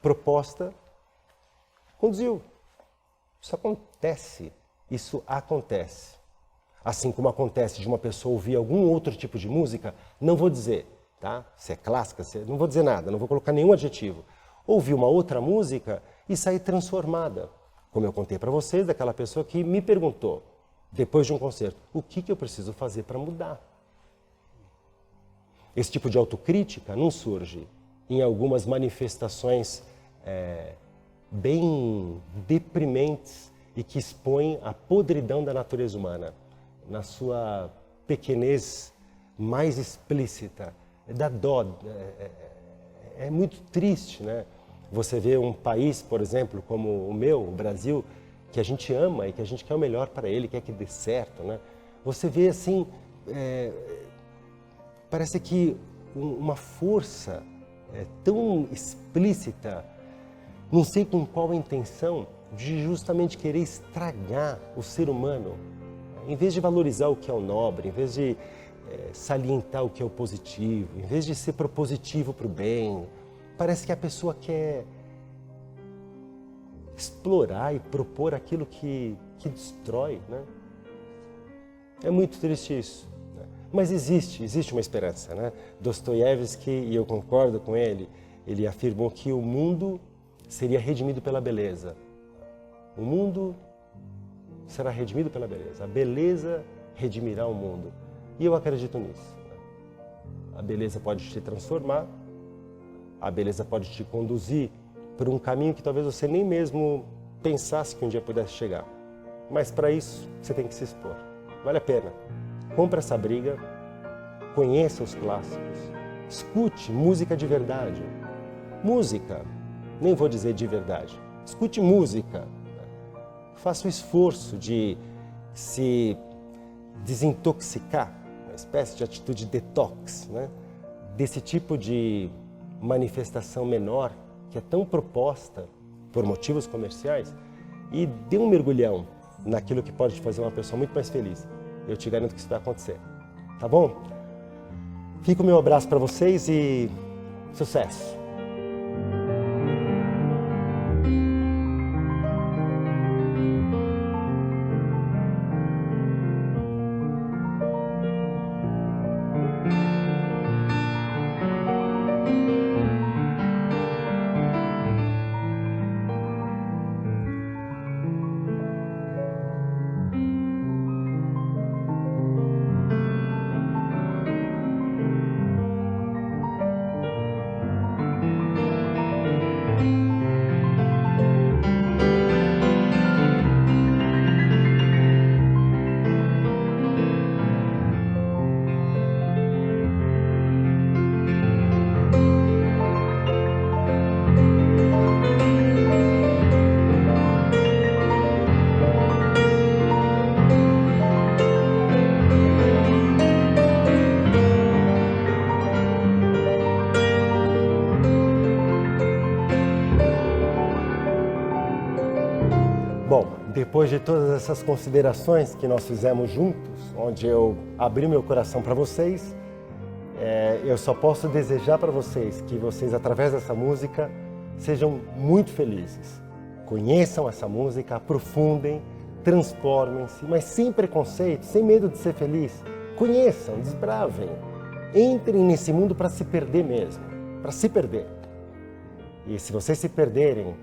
proposta conduziu. Isso acontece. Assim como acontece de uma pessoa ouvir algum outro tipo de música, não vou dizer, tá? Se é clássica, não vou dizer nada, não vou colocar nenhum adjetivo. Ouvir uma outra música e sair transformada. Como eu contei para vocês, daquela pessoa que me perguntou, depois de um concerto, o que eu preciso fazer para mudar? Esse tipo de autocrítica não surge em algumas manifestações bem deprimentes e que expõem a podridão da natureza humana, na sua pequenez mais explícita. Dá dó, é muito triste, né? Você vê um país, por exemplo, como o meu, o Brasil, que a gente ama e que a gente quer o melhor para ele, quer que dê certo, né? Você vê assim, parece que uma força tão explícita, não sei com qual intenção, de justamente querer estragar o ser humano, em vez de valorizar o que é o nobre, em vez de salientar o que é o positivo, em vez de ser propositivo para o bem. Parece que a pessoa quer explorar e propor aquilo que destrói, né? É muito triste isso, né? Mas existe uma esperança, né? Dostoiévski, e eu concordo com ele afirmou que o mundo seria redimido pela beleza. O mundo será redimido pela beleza. A beleza redimirá o mundo. E eu acredito nisso. A beleza pode te transformar, a beleza pode te conduzir por um caminho que talvez você nem mesmo pensasse que um dia pudesse chegar. Mas para isso, você tem que se expor. Vale a pena. Compre essa briga, conheça os clássicos, escute música de verdade. Música, nem vou dizer de verdade, escute música. Faça o esforço de se desintoxicar, uma espécie de atitude detox, né? Desse tipo de manifestação menor que é tão proposta por motivos comerciais, e dê um mergulhão naquilo que pode te fazer uma pessoa muito mais feliz. Eu te garanto que isso vai acontecer. Tá bom? Fica o meu abraço para vocês e sucesso! Bom, depois de todas essas considerações que nós fizemos juntos, onde eu abri meu coração para vocês, eu só posso desejar para vocês que vocês, através dessa música, sejam muito felizes. Conheçam essa música, aprofundem, transformem-se, mas sem preconceito, sem medo de ser feliz. Conheçam, desbravem. Entrem nesse mundo para se perder mesmo, para se perder. E se vocês se perderem,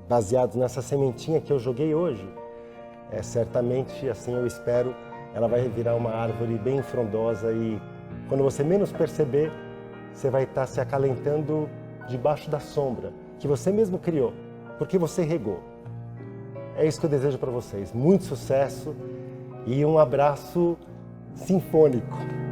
baseados nessa sementinha que eu joguei hoje, certamente, assim eu espero, ela vai virar uma árvore bem frondosa e quando você menos perceber, você vai estar se acalentando debaixo da sombra que você mesmo criou, porque você regou. É isso que eu desejo para vocês. Muito sucesso e um abraço sinfônico.